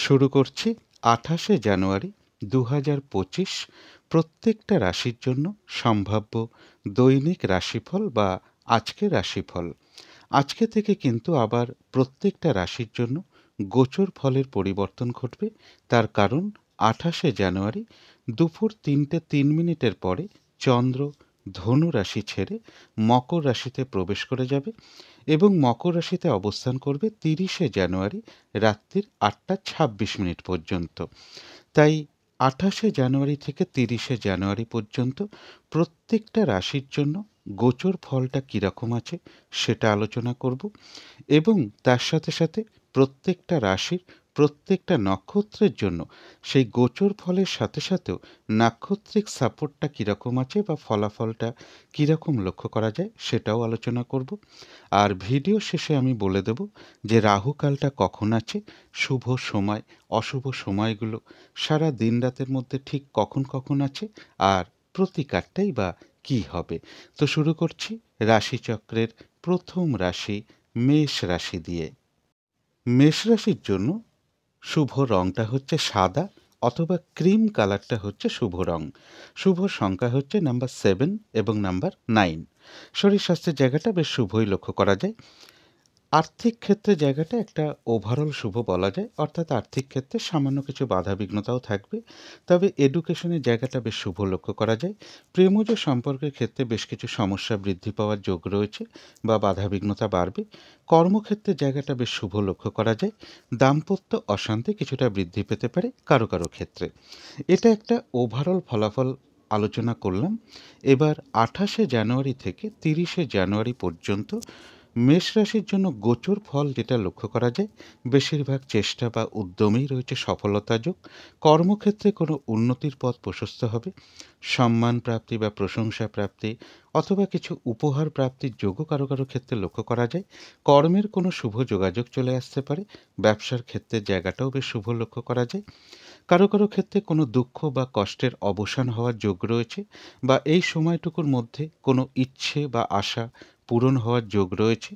শুরু করছি ২৮শে জানুয়ারি ২০২৫ প্রত্যেকটা রাশির জন্য সম্ভাব্য দৈনিক রাশিফল বা আজকের রাশিফল। আজকে থেকে কিন্তু আবার প্রত্যেকটা রাশির জন্য গোচর ফলের পরিবর্তন ঘটবে। তার কারণ ২৮শে জানুয়ারি দুপুর ৩:০৩ পরে চন্দ্র ধনু রাশি ছেড়ে মকর রাশিতে প্রবেশ করে যাবে এবং মকর রাশিতে অবস্থান করবে ৩০শে জানুয়ারি রাত্রির ৮:২৬ পর্যন্ত। তাই ২৮শে জানুয়ারি থেকে ৩০শে জানুয়ারি পর্যন্ত প্রত্যেকটা রাশির জন্য গোচর ফলটা কীরকম আছে সেটা আলোচনা করব এবং তার সাথে সাথে প্রত্যেকটা রাশির প্রত্যেকটা নক্ষত্রের জন্য সেই গোচর ফলের সাথে সাথেও নাক্ষত্রিক সাপোর্টটা কীরকম আছে বা ফলাফলটা কীরকম লক্ষ্য করা যায় সেটাও আলোচনা করব। আর ভিডিও শেষে আমি বলে দেব যে রাহুকালটা কখন আছে, শুভ সময় অশুভ সময়গুলো সারা দিন রাতের মধ্যে ঠিক কখন কখন আছে, আর প্রতিকারটাই বা কী হবে। তো শুরু করছি রাশিচক্রের প্রথম রাশি মেষ রাশি দিয়ে। মেষ রাশির জন্য শুভ রংটা হচ্ছে সাদা অথবা ক্রিম কালারটা হচ্ছে শুভ রং। শুভ সংখ্যা হচ্ছে নাম্বার 7 এবং নাম্বার 9। শরীর স্বাস্থ্যের জায়গাটা বেশ শুভই লক্ষ্য করা যায়। আর্থিক ক্ষেত্রে জায়গাটা একটা ওভারঅল শুভ বলা যায়, অর্থাৎ আর্থিক ক্ষেত্রে সামান্য কিছু বাধা বিঘ্নতাও থাকবে, তবে এডুকেশনের জায়গাটা বেশ শুভ লক্ষ্য করা যায়। প্রেমজ সম্পর্কের ক্ষেত্রে বেশ কিছু সমস্যা বৃদ্ধি পাওয়ার যোগ রয়েছে বা বাধা বিঘ্নতা বাড়বে। কর্মক্ষেত্রের জায়গাটা বেশ শুভ লক্ষ্য করা যায়। দাম্পত্য অশান্তি কিছুটা বৃদ্ধি পেতে পারে কারো কারো ক্ষেত্রে। এটা একটা ওভারঅল ফলাফল আলোচনা করলাম। এবার ২৮শে জানুয়ারি থেকে ৩০শে জানুয়ারি পর্যন্ত মেষ রাশির জন্য গোচর ফল যেটা লক্ষ্য করা যায়, বেশিরভাগ চেষ্টা বা উদ্যমেই রয়েছে সফলতা যোগ। কর্মক্ষেত্রে কোনো উন্নতির পথ প্রশস্ত হবে। সম্মান প্রাপ্তি বা প্রশংসা প্রাপ্তি অথবা কিছু উপহার প্রাপ্তির যোগও কারো কারো ক্ষেত্রে লক্ষ্য করা যায়। কর্মের কোনো শুভ যোগাযোগ চলে আসতে পারে। ব্যবসার ক্ষেত্রের জায়গাটাও বেশ শুভ লক্ষ্য করা যায়। কারো কারো ক্ষেত্রে কোনো দুঃখ বা কষ্টের অবসান হওয়ার যোগ রয়েছে বা এই সময়টুকুর মধ্যে কোনো ইচ্ছে বা আশা পূরণ হওয়ার যোগ রয়েছে।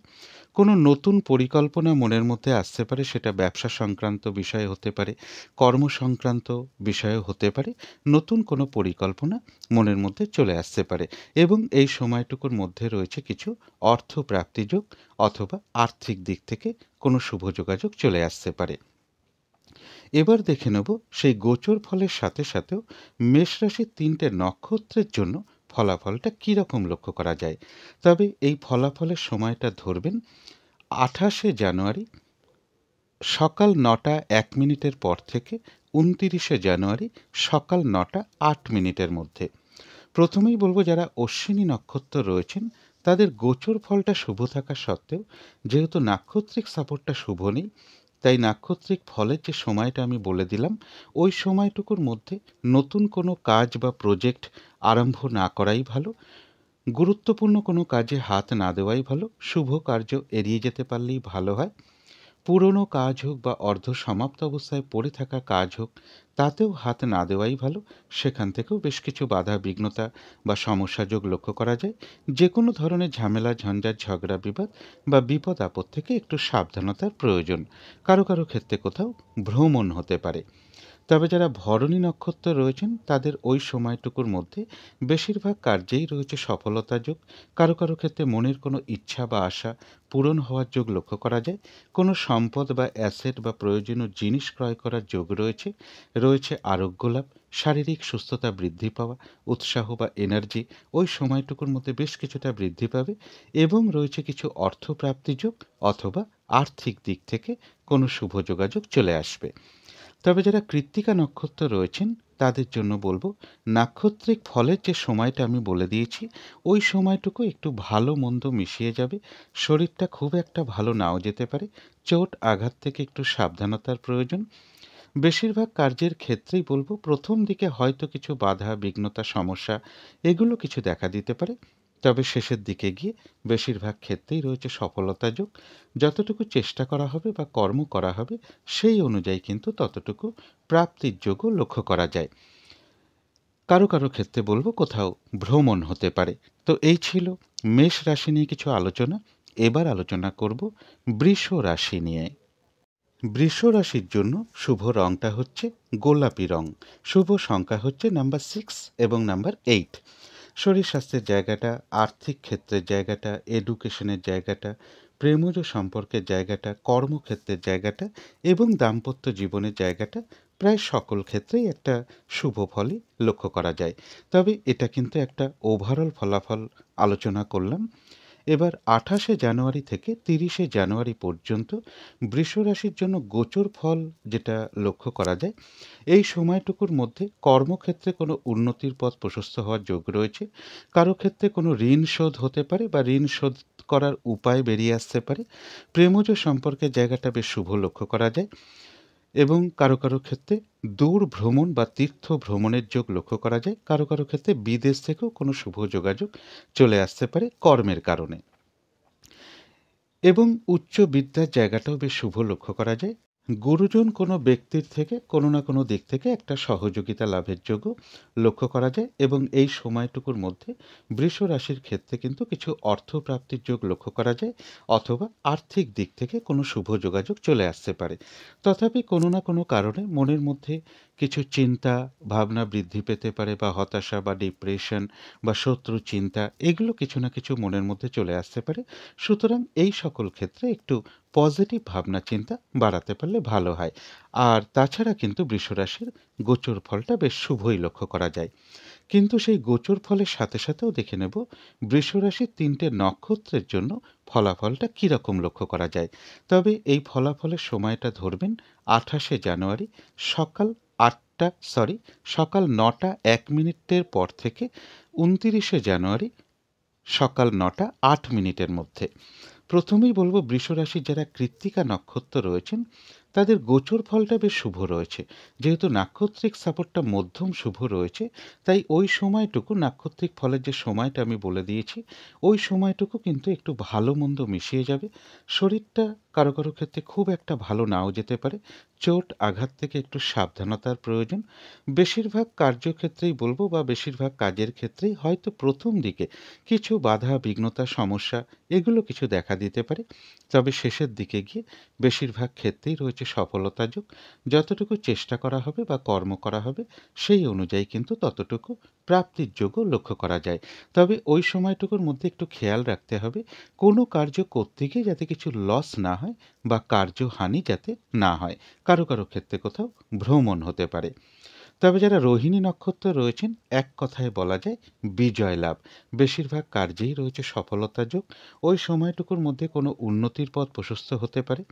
কোনো নতুন পরিকল্পনা মনের মধ্যে আসতে পারে, সেটা ব্যবসা সংক্রান্ত বিষয় হতে পারে, কর্ম সংক্রান্ত বিষয়ও হতে পারে। নতুন কোনো পরিকল্পনা মনের মধ্যে চলে আসতে পারে এবং এই সময়টুকুর মধ্যে রয়েছে কিছু অর্থ প্রাপ্তিযোগ অথবা আর্থিক দিক থেকে কোনো শুভ যোগাযোগ চলে আসতে পারে। এবার দেখে নেব সেই গোচর ফলের সাথে সাথেও মেষ রাশির ৩টে নক্ষত্রের জন্য ফলাফলটা কীরকম লক্ষ্য করা যায়। তবে এই ফলাফলের সময়টা ধরবেন ২৮শে জানুয়ারি সকাল ৯:০১ পর থেকে ২৯শে জানুয়ারি সকাল ৯:০৮ মধ্যে। প্রথমেই বলবো যারা অশ্বিনী নক্ষত্র রয়েছেন তাদের গোচর ফলটা শুভ থাকা সত্ত্বেও যেহেতু নাক্ষত্রিক সাপোর্টটা শুভ নেই, তাই নাক্ষত্রিক ফলের যে সময়টা আমি বলে দিলাম ওই সময়টুকুর মধ্যে নতুন কোনো কাজ বা প্রজেক্ট আরম্ভ না করাই ভালো। গুরুত্বপূর্ণ কোনো কাজে হাত না দেওয়াই ভালো। শুভ কার্য এড়িয়ে যেতে পারলেই ভালো হয়। পুরনো কাজ হোক বা অর্ধ সমাপ্ত অবস্থায় পড়ে থাকা কাজ হোক, তাতেও হাত না দেওয়াই ভালো। সেখান থেকেও বেশ কিছু বাধা বিঘ্নতা বা সমস্যা যোগ লক্ষ্য করা যায়। যে কোনো ধরনের ঝামেলা ঝঞ্ঝাট ঝগড়া বিবাদ বা বিপদ আপদ থেকে একটু সাবধানতার প্রয়োজন। কারো কারো ক্ষেত্রে কোথাও ভ্রমণ হতে পারে। তবে যারা ভরণী নক্ষত্র রয়েছেন তাদের ওই সময়টুকুর মধ্যে বেশিরভাগ কার্যেই রয়েছে সফলতা যোগ। কারো কারো ক্ষেত্রে মনের কোনো ইচ্ছা বা আশা পূরণ হওয়ার যোগ লক্ষ্য করা যায়। কোনো সম্পদ বা অ্যাসেট বা প্রয়োজনীয় জিনিস ক্রয় করার যোগ রয়েছে। রয়েছে আরোগ্য লাভ, শারীরিক সুস্থতা বৃদ্ধি পাওয়া, উৎসাহ বা এনার্জি ওই সময়টুকুর মধ্যে বেশ কিছুটা বৃদ্ধি পাবে এবং রয়েছে কিছু অর্থপ্রাপ্তি যোগ অথবা আর্থিক দিক থেকে কোনো শুভ যোগাযোগ চলে আসবে। তবে যারা কৃত্তিকা নক্ষত্র রয়েছেন তাদের জন্য বলবো নাক্ষত্রিক ফলের যে সময়টা আমি বলে দিয়েছি ওই সময়টুকু একটু ভালো মন্দ মিশিয়ে যাবে। শরীরটা খুব একটা ভালো নাও যেতে পারে। চোট আঘাত থেকে একটু সাবধানতার প্রয়োজন। বেশিরভাগ কার্যের ক্ষেত্রেই বলবো প্রথম দিকে হয়তো কিছু বাধা বিঘ্নতা সমস্যা এগুলো কিছু দেখা দিতে পারে, তবে শেষের দিকে গিয়ে বেশিরভাগ ক্ষেত্রেই রয়েছে সফলতা যোগ। যতটুকু চেষ্টা করা হবে বা কর্ম করা হবে সেই অনুযায়ী কিন্তু ততটুকু প্রাপ্তির যোগও লক্ষ্য করা যায়। কারো কারো ক্ষেত্রে বলবো কোথাও ভ্রমণ হতে পারে। তো এই ছিল মেষ রাশি নিয়ে কিছু আলোচনা। এবার আলোচনা করব বৃষ রাশি নিয়ে। বৃষ রাশির জন্য শুভ রংটা হচ্ছে গোলাপি রং। শুভ সংখ্যা হচ্ছে নাম্বার 6 এবং নাম্বার 8। শরীর স্বাস্থ্যের জায়গাটা, আর্থিক ক্ষেত্রের জায়গাটা, এডুকেশনের জায়গাটা, প্রেমজ সম্পর্কের জায়গাটা, কর্মক্ষেত্রের জায়গাটা এবং দাম্পত্য জীবনের জায়গাটা প্রায় সকল ক্ষেত্রেই একটা শুভ ফলই লক্ষ্য করা যায়। তবে এটা কিন্তু একটা ওভারঅল ফলাফল আলোচনা করলাম। এবার ২৮শে জানুয়ারি থেকে ৩০শে জানুয়ারি পর্যন্ত বৃষ রাশির জন্য গোচর ফল যেটা লক্ষ্য করা যায়, এই সময়টুকুর মধ্যে কর্মক্ষেত্রে কোনো উন্নতির পথ প্রশস্ত হওয়ার যোগ রয়েছে। কারো ক্ষেত্রে কোনো ঋণ শোধ হতে পারে বা ঋণ শোধ করার উপায় বেরিয়ে আসতে পারে। প্রেমজ সম্পর্কের জায়গাটা বেশ শুভ লক্ষ্য করা যায় এবং কারো কারো ক্ষেত্রে দূর ভ্রমণ বা তীর্থ ভ্রমণের যোগ লক্ষ্য করা যায়। কারো কারো ক্ষেত্রে বিদেশ থেকেও কোনো শুভ যোগাযোগ চলে আসতে পারে কর্মের কারণে। এবং উচ্চ বিদ্যার জায়গাটাও বেশ শুভ লক্ষ্য করা যায়। গুরুজন কোনো ব্যক্তির থেকে কোনো না কোনো দিক থেকে একটা সহযোগিতা লাভের যোগও লক্ষ্য করা যায় এবং এই সময়টুকুর মধ্যে বৃষ রাশির ক্ষেত্রে কিন্তু কিছু অর্থপ্রাপ্তির যোগ লক্ষ্য করা যায় অথবা আর্থিক দিক থেকে কোনো শুভ যোগাযোগ চলে আসতে পারে। তথাপি কোনো না কোনো কারণে মনের মধ্যে কিছু চিন্তা ভাবনা বৃদ্ধি পেতে পারে বা হতাশা বা ডিপ্রেশন বা শত্রু চিন্তা এগুলো কিছু না কিছু মনের মধ্যে চলে আসতে পারে। সুতরাং এই সকল ক্ষেত্রে একটু পজিটিভ ভাবনা চিন্তা বাড়াতে পারলে ভালো হয়। আর তাছাড়া কিন্তু বৃষরাশির গোচর ফলটা বেশ শুভই লক্ষ্য করা যায়। কিন্তু সেই গোচর ফলের সাথে সাথেও দেখে নেব বৃষরাশির ৩টে নক্ষত্রের জন্য ফলাফলটা কীরকম লক্ষ্য করা যায়। তবে এই ফলাফলের সময়টা ধরবেন ২৮শে জানুয়ারি সকাল ৮টা সকাল ৯টা ১ মিনিটের পর থেকে ২৯শে জানুয়ারি সকাল ৯টা ৮ মিনিটের মধ্যে। প্রথমেই বলব বৃষরাশির যারা কৃত্তিকা নক্ষত্র রয়েছেন তাদের গোচর ফলটা বেশ শুভ রয়েছে। যেহেতু নাক্ষত্রিক সাপোর্টটা মধ্যম শুভ রয়েছে, তাই ওই সময়টুকু নাক্ষত্রিক ফলের যে সময়টা আমি বলে দিয়েছি, ওই সময়টুকু কিন্তু একটু ভালো মন্দ মিশিয়ে যাবে। শরীরটা কারো কারো ক্ষেত্রে খুব একটা ভালো নাও যেতে পারে। চোট আঘাত থেকে একটু সাবধানতার প্রয়োজন। বেশিরভাগ কার্যক্ষেত্রেই বলব বা বেশিরভাগ কাজের ক্ষেত্রেই হয়তো প্রথম দিকে কিছু বাধা বিঘ্নতা সমস্যা এগুলো কিছু দেখা দিতে পারে। তবে শেষের দিকে গিয়ে বেশিরভাগ ক্ষেত্রেই রয়েছে সফলতা যোগ। যতটুকু চেষ্টা করা হবে বা কর্ম করা হবে সেই অনুযায়ী কিন্তু ততটুকু প্রাপ্তির যোগও লক্ষ্য করা যায়। তবে ওই সময়টুকুর মধ্যে একটু খেয়াল রাখতে হবে কোনো কার্য করতে গিয়ে যাতে কিছু লস না হয় বা কার্যহানি যাতে না হয়। কারো কারো ক্ষেত্রে কোথাও ভ্রমণ হতে পারে। তবে যারা রোহিণী নক্ষত্র রয়েছেন এক কথায় বলা যায় বিজয় লাভ। বেশিরভাগ কার্যেই রয়েছে সফলতা যোগ। ওই সময়টুকুর মধ্যে কোনো উন্নতির পথ প্রশস্ত হতে পারে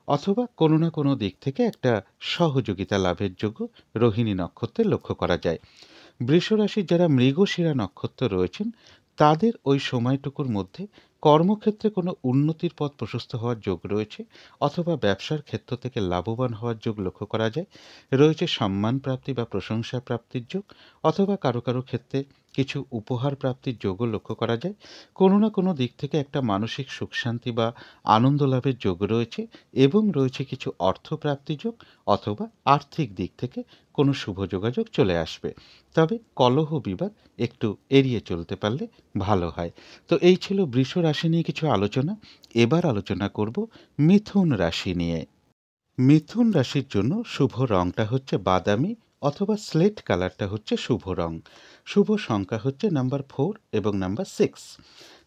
অথবা কোনো না কোনো দিক থেকে একটা সহযোগিতা লাভের যোগ্য রোহিণী নক্ষত্রে লক্ষ্য করা যায়। বৃষরাশির যারা মৃগশিরা নক্ষত্র রয়েছেন তাদের ওই সময়টুকুর মধ্যে কর্মক্ষেত্রে কোনো উন্নতির পথ প্রশস্ত হওয়ার যোগ রয়েছে অথবা ব্যবসার ক্ষেত্র থেকে লাভবান হওয়ার যোগ লক্ষ্য করা যায়। রয়েছে সম্মান প্রাপ্তি বা প্রশংসা প্রাপ্তির যোগ অথবা কারো কারো ক্ষেত্রে কিছু উপহার প্রাপ্তির যোগও লক্ষ্য করা যায়। কোনো না কোনো দিক থেকে একটা মানসিক সুখ শান্তি বা আনন্দ লাভের যোগ রয়েছে এবং রয়েছে কিছু অর্থ প্রাপ্তি যোগ অথবা আর্থিক দিক থেকে কোনো শুভ যোগাযোগ চলে আসবে। তবে কলহ বিবাদ একটু এড়িয়ে চলতে পারলে ভালো হয়। তো এই ছিল বৃষ রাশি নিয়ে কিছু আলোচনা। এবার আলোচনা করব মিথুন রাশি নিয়ে। মিথুন রাশির জন্য শুভ রংটা হচ্ছে বাদামি অথবা স্লেট কালারটা হচ্ছে শুভ রং। শুভ সংখ্যা হচ্ছে নাম্বার 4 এবং নাম্বার 6।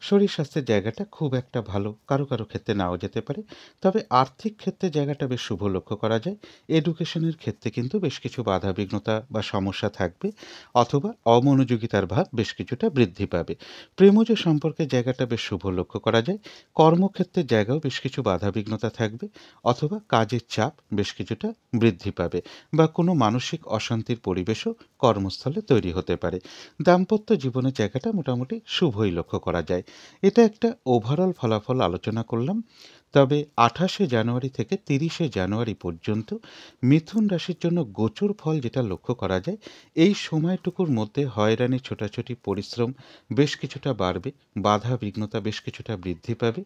শরীর স্বাস্থ্যের জায়গাটা খুব একটা ভালো, কারো কারো ক্ষেত্রে নাও যেতে পারে। তবে আর্থিক ক্ষেত্রে জায়গাটা বেশ শুভ লক্ষ্য করা যায়। এডুকেশনের ক্ষেত্রে কিন্তু বেশ কিছু বাধা বিঘ্নতা বা সমস্যা থাকবে অথবা অমনোযোগিতার ভাব বেশ কিছুটা বৃদ্ধি পাবে। প্রেমজ সম্পর্কের জায়গাটা বেশ শুভ লক্ষ্য করা যায়। কর্মক্ষেত্রের জায়গাও বেশ কিছু বাধা বিঘ্নতা থাকবে অথবা কাজের চাপ বেশ কিছুটা বৃদ্ধি পাবে বা কোনো মানসিক অশান্তির পরিবেশও কর্মস্থলে তৈরি হতে পারে। দাম্পত্য জীবনের জায়গাটা মোটামুটি শুভই লক্ষ্য করা যায়। এটা একটা ওভারঅল ফলাফল আলোচনা করলাম। তবে ২৮শে জানুয়ারি থেকে ৩০শে জানুয়ারি পর্যন্ত মিথুন রাশির জন্য গোচর ফল যেটা লক্ষ্য করা যায়, এই সময়টুকুর মধ্যে হয়রানি ছোটাছুটি পরিশ্রম বেশ কিছুটা বাড়বে, বাধা বিঘ্নতা বেশ কিছুটা বৃদ্ধি পাবে।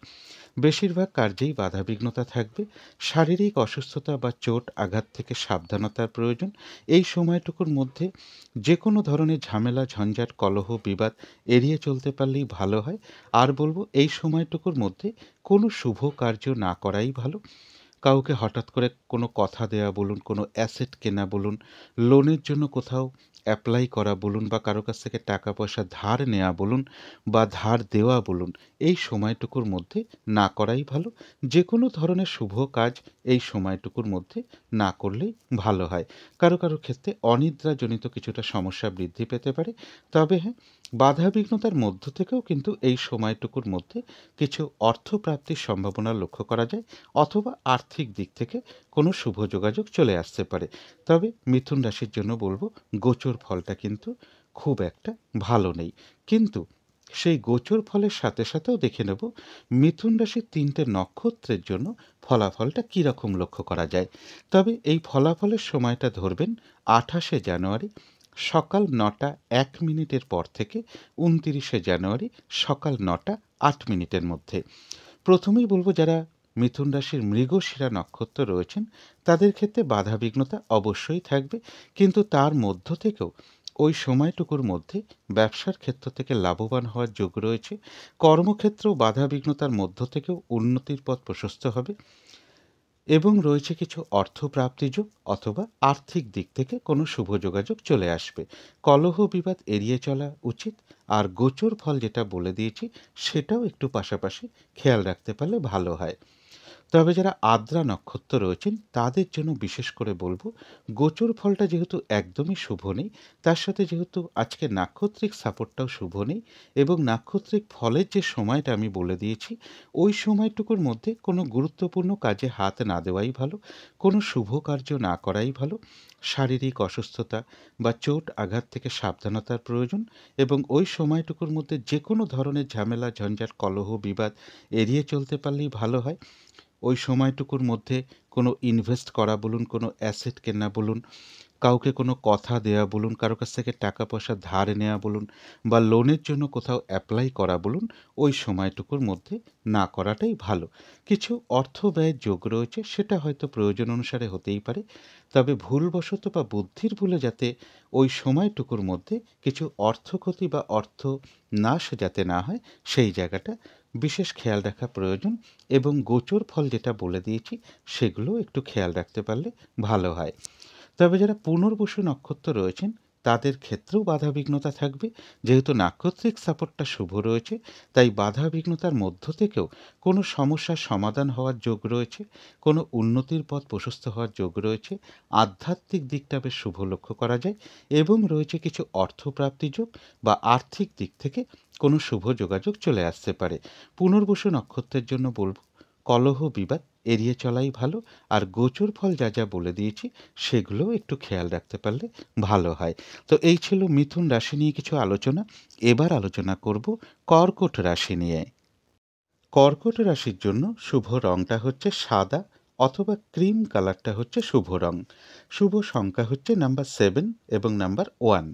বেশিরভাগ কার্যেই বাধা বিঘ্নতা থাকবে। শারীরিক অসুস্থতা বা চোট আঘাত থেকে সাবধানতার প্রয়োজন। এই সময়টুকুর মধ্যে যে কোনো ধরনের ঝামেলা ঝঞ্ঝাট কলহ বিবাদ এড়িয়ে চলতে পারলেই ভালো হয়। আর বলবো এই সময়টুকুর মধ্যে কোনো শুভ কার্য না করাই ভালো। কাউকে হঠাৎ করে কোনো কথা দেওয়া বলুন, কোনো অ্যাসেট কেনা বলুন, লোনের জন্য কোথাও অ্যাপ্লাই করা বলুন বা কারো কাছ থেকে টাকা পয়সা ধার নেওয়া বলুন বা ধার দেওয়া বলুন, এই সময়টুকুর মধ্যে না করাই ভালো। যে কোনো ধরনের শুভ কাজ এই সময়টুকুর মধ্যে না করলেই ভালো হয়। কারো কারো ক্ষেত্রে অনিদ্রাজনিত কিছুটা সমস্যা বৃদ্ধি পেতে পারে। তবে হ্যাঁ, বাধাবিঘ্নতার মধ্য থেকেও কিন্তু এই সময়টুকুর মধ্যে কিছু অর্থপ্রাপ্তির সম্ভাবনা লক্ষ্য করা যায়, অথবা আর্থিক দিক থেকে কোনো শুভ যোগাযোগ চলে আসতে পারে। তবে মিথুন রাশির জন্য বলব, গোচর ফলটা কিন্তু খুব একটা ভালো নেই। কিন্তু সেই গোচর ফলের সাথে সাথেও দেখে নেব মিথুন রাশির ৩টে নক্ষত্রের জন্য ফলাফলটা কীরকম লক্ষ্য করা যায়। তবে এই ফলাফলের সময়টা ধরবেন ২৮শে জানুয়ারি সকাল ৯টা ১ মিনিটের পর থেকে ২৯শে জানুয়ারি সকাল ৯টা ৮ মিনিটের মধ্যে। প্রথমেই বলব, যারা মিথুন রাশির মৃগশিরা নক্ষত্র রয়েছেন তাদের ক্ষেত্রে বাধাবিঘ্নতা অবশ্যই থাকবে, কিন্তু তার মধ্য থেকেও ওই সময়টুকুর মধ্যে ব্যবসার ক্ষেত্র থেকে লাভবান হওয়ার যোগ রয়েছে। কর্মক্ষেত্রেও বাধাবিঘ্নতার মধ্য থেকেও উন্নতির পথ প্রশস্ত হবে এবং রয়েছে কিছু অর্থপ্রাপ্তি যোগ, অথবা আর্থিক দিক থেকে কোনো শুভ যোগাযোগ চলে আসবে। কলহ বিবাদ এড়িয়ে চলা উচিত। আর গোচর ফল যেটা বলে দিয়েছি সেটাও একটু পাশাপাশি খেয়াল রাখতে পারলে ভালো হয়। তবে যারা আদ্রা নক্ষত্র রয়েছেন তাদের জন্য বিশেষ করে বলবো, গোচর ফলটা যেহেতু একদমই শুভ নেই, তার সাথে যেহেতু আজকে নাক্ষত্রিক সাপোর্টটাও শুভ নেই, এবং নাক্ষত্রিক ফলের যে সময়টা আমি বলে দিয়েছি ওই সময়টুকুর মধ্যে কোনো গুরুত্বপূর্ণ কাজে হাত না দেওয়াই ভালো, কোনো শুভ কার্য না করাই ভালো। শারীরিক অসুস্থতা বা চোট আঘাত থেকে সাবধানতার প্রয়োজন, এবং ওই সময়টুকুর মধ্যে যে কোনো ধরনের ঝামেলা ঝঞ্ঝাট কলহ বিবাদ এড়িয়ে চলতে পারলেই ভালো হয়। ওই সময়টুকুর মধ্যে কোনো ইনভেস্ট করা বলুন, কোনো অ্যাসেট কেনা বলুন, কাউকে কোনো কথা দেওয়া বলুন, কারো কাছ থেকে টাকা পয়সা ধার নেওয়া বলুন বা লোনের জন্য কোথাও অ্যাপ্লাই করা বলুন, ওই সময়টুকুর মধ্যে না করাটাই ভালো। কিছু অর্থ ব্যয়ের যোগ রয়েছে, সেটা হয়তো প্রয়োজন অনুসারে হতেই পারে, তবে ভুলবশত বা বুদ্ধির ভুলে যাতে ওই সময়টুকুর মধ্যে কিছু অর্থক্ষতি বা অর্থ নাশ যাতে না হয়, সেই জায়গাটা বিশেষ খেয়াল রাখা প্রয়োজন। এবং গোচর ফল যেটা বলে দিয়েছি সেগুলো একটু খেয়াল রাখতে পারলে ভালো হয়। তবে যারা পুনর্বসু নক্ষত্র রয়েছেন তাদের ক্ষেত্রেও বাধাবিঘ্নতা থাকবে। যেহেতু নাক্ষত্রিক সাপোর্টটা শুভ রয়েছে, তাই বাধাবিঘ্নতার মধ্য থেকেও কোনো সমস্যার সমাধান হওয়ার যোগ রয়েছে, কোনো উন্নতির পথ প্রশস্ত হওয়ার যোগ রয়েছে, আধ্যাত্মিক দিকটা বেশ শুভ লক্ষ্য করা যায়, এবং রয়েছে কিছু অর্থপ্রাপ্তি যোগ বা আর্থিক দিক থেকে কোনো শুভ যোগাযোগ চলে আসতে পারে। পুনর্বসু নক্ষত্রের জন্য বলব, কলহ বিবাদ এড়িয়ে চলাই ভালো। আর গোচর ফল যা যা বলে দিয়েছি সেগুলোও একটু খেয়াল রাখতে পারলে ভালো হয়। তো এই ছিল মিথুন রাশি নিয়ে কিছু আলোচনা। এবার আলোচনা করব কর্কট রাশি নিয়ে। কর্কট রাশির জন্য শুভ রংটা হচ্ছে সাদা, অথবা ক্রিম কালারটা হচ্ছে শুভ রং। শুভ সংখ্যা হচ্ছে নাম্বার 7 এবং নাম্বার 1।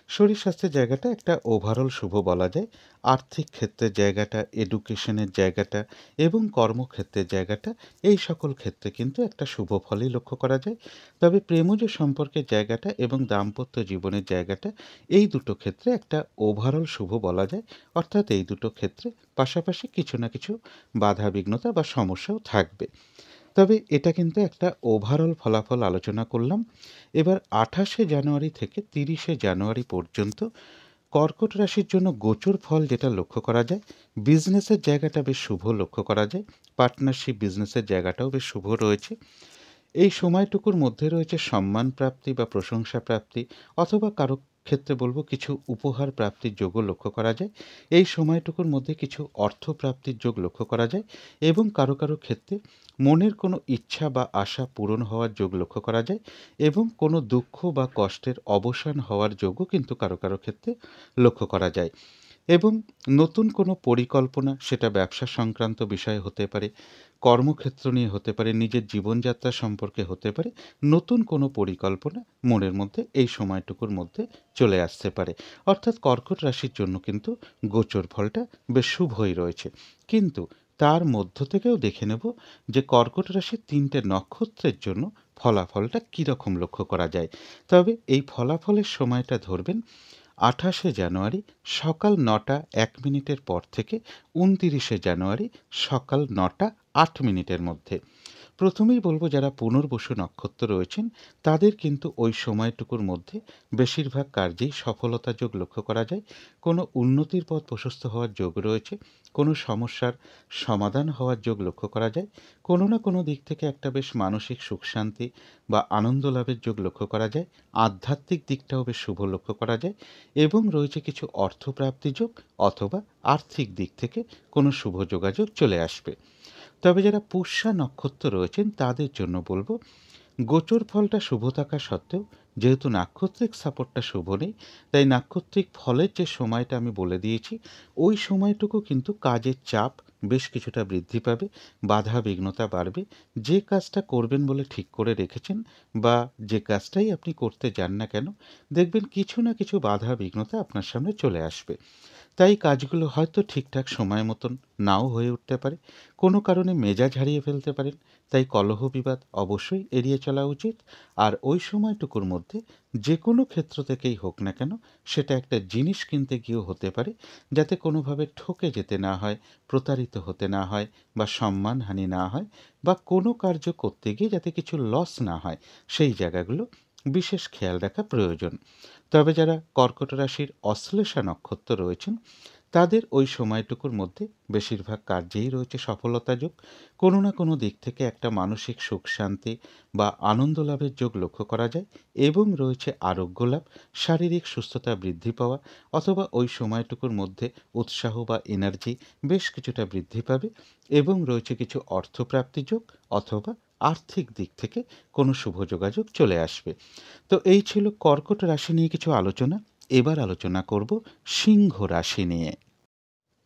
শরীর স্বাস্থ্যের জায়গাটা একটা ওভারঅল শুভ বলা যায়। আর্থিক ক্ষেত্রের জায়গাটা, এডুকেশনের জায়গাটা এবং কর্মক্ষেত্রের জায়গাটা, এই সকল ক্ষেত্রে কিন্তু একটা শুভ ফলই লক্ষ্য করা যায়। তবে প্রেমজ সম্পর্কের জায়গাটা এবং দাম্পত্য জীবনের জায়গাটা, এই দুটো ক্ষেত্রে একটা ওভারঅল শুভ বলা যায়। অর্থাৎ এই দুটো ক্ষেত্রে পাশাপাশি কিছু না কিছু বাধাবিঘ্নতা বা সমস্যাও থাকবে। তবে এটা কিন্তু একটা ওভারঅল ফলাফল আলোচনা করলাম। এবার ২৮শে জানুয়ারি থেকে ৩০শে জানুয়ারি পর্যন্ত কর্কট রাশির জন্য গোচর ফল যেটা লক্ষ্য করা যায়, বিজনেসের জায়গাটা বেশ শুভ লক্ষ্য করা যায়। পার্টনারশিপ বিজনেসের জায়গাটাও বেশ শুভ রয়েছে। এই সময়টুকুর মধ্যে রয়েছে সম্মান প্রাপ্তি বা প্রশংসা প্রাপ্তি, অথবা কারো ক্ষেত্রে বলব কিছু উপহার প্রাপ্তির যোগও লক্ষ্য করা যায়। এই সময়টুকুর মধ্যে কিছু অর্থ প্রাপ্তির যোগ লক্ষ্য করা যায়, এবং কারো কারো ক্ষেত্রে মনের কোনো ইচ্ছা বা আশা পূরণ হওয়ার যোগ লক্ষ্য করা যায়, এবং কোনো দুঃখ বা কষ্টের অবসান হওয়ার যোগও কিন্তু কারো কারো ক্ষেত্রে লক্ষ্য করা যায়। এবং নতুন কোনো পরিকল্পনা, সেটা ব্যবসা সংক্রান্ত বিষয় হতে পারে, কর্মক্ষেত্র নিয়ে হতে পারে, নিজের জীবনযাত্রা সম্পর্কে হতে পারে, নতুন কোনো পরিকল্পনা মনের মধ্যে এই সময়টুকুর মধ্যে চলে আসতে পারে। অর্থাৎ কর্কট রাশির জন্য কিন্তু গোচর ফলটা বেশ শুভই রয়েছে। কিন্তু তার মধ্য থেকেও দেখে নেব যে কর্কট রাশির ৩টে নক্ষত্রের জন্য ফলাফলটা কীরকম লক্ষ্য করা যায়। তবে এই ফলাফলের সময়টা ধরবেন ২৮শে জানুয়ারি সকাল ৯টা ১ মিনিটের পর থেকে ২৯শে জানুয়ারি সকাল ৯টা ৮ মিনিটের মধ্যে। প্রথমেই বলবো যারা পুনর্বসু নক্ষত্র রয়েছেন তাদের কিন্তু ওই সময়টুকুর মধ্যে বেশিরভাগ কার্যেই সফলতা যোগ লক্ষ্য করা যায়। কোনো উন্নতির পথ প্রশস্ত হওয়ার যোগ রয়েছে, কোনো সমস্যার সমাধান হওয়ার যোগ লক্ষ্য করা যায়, কোনো না কোনো দিক থেকে একটা বেশ মানসিক সুখ শান্তি বা আনন্দ লাভের যোগ লক্ষ্য করা যায়। আধ্যাত্মিক দিকটাও বেশ শুভ লক্ষ্য করা যায় এবং রয়েছে কিছু অর্থপ্রাপ্তি যোগ অথবা আর্থিক দিক থেকে কোনো শুভ যোগাযোগ চলে আসবে। তবে যারা পুষ্যা নক্ষত্র রয়েছেন তাদের জন্য বলবো গোচর ফলটা শুভ থাকা সত্ত্বেও যেহেতু নাক্ষত্রিক সাপোর্টটা শুভ নেই, তাই নাক্ষত্রিক ফলের যে সময়টা আমি বলে দিয়েছি ওই সময়টুকু কিন্তু কাজের চাপ বেশ কিছুটা বৃদ্ধি পাবে, বাধা বিঘ্নতা বাড়বে। যে কাজটা করবেন বলে ঠিক করে রেখেছেন বা যে কাজটাই আপনি করতে যান না কেন, দেখবেন কিছু না কিছু বাধা বিঘ্নতা আপনার সামনে চলে আসবে। তাই কাজগুলো হয়তো ঠিকঠাক সময় মতন নাও হয়ে উঠতে পারে, কোনো কারণে মেজাজ হারিয়ে ফেলতে পারেন। তাই কলহ বিবাদ অবশ্যই এড়িয়ে চলা উচিত। আর ওই সময়টুকুর মধ্যে যে কোনো ক্ষেত্র থেকেই হোক না কেন, সেটা একটা জিনিস কিনতে গিয়েও হতে পারে, যাতে কোনোভাবে ঠকে যেতে না হয়, প্রতারিত হতে না হয় বা সম্মানহানি না হয়, বা কোনো কার্য করতে গিয়ে যাতে কিছু লস না হয়, সেই জায়গাগুলো বিশেষ খেয়াল রাখা প্রয়োজন। তবে যারা কর্কট রাশির অশ্লেষা নক্ষত্র রয়েছেন তাদের ওই সময়টুকুর মধ্যে বেশিরভাগ কার্যেই রয়েছে সফলতা যোগ। কোনো না কোনো দিক থেকে একটা মানসিক সুখ শান্তি বা আনন্দ লাভের যোগ লক্ষ্য করা যায় এবং রয়েছে আরোগ্য লাভ, শারীরিক সুস্থতা বৃদ্ধি পাওয়া, অথবা ওই সময়টুকুর মধ্যে উৎসাহ বা এনার্জি বেশ কিছুটা বৃদ্ধি পাবে এবং রয়েছে কিছু অর্থপ্রাপ্তি যোগ অথবা আর্থিক দিক থেকে কোনো শুভ যোগাযোগ চলে আসবে। তো এই ছিল কর্কট রাশি নিয়ে কিছু আলোচনা। এবার আলোচনা করব সিংহ রাশি নিয়ে।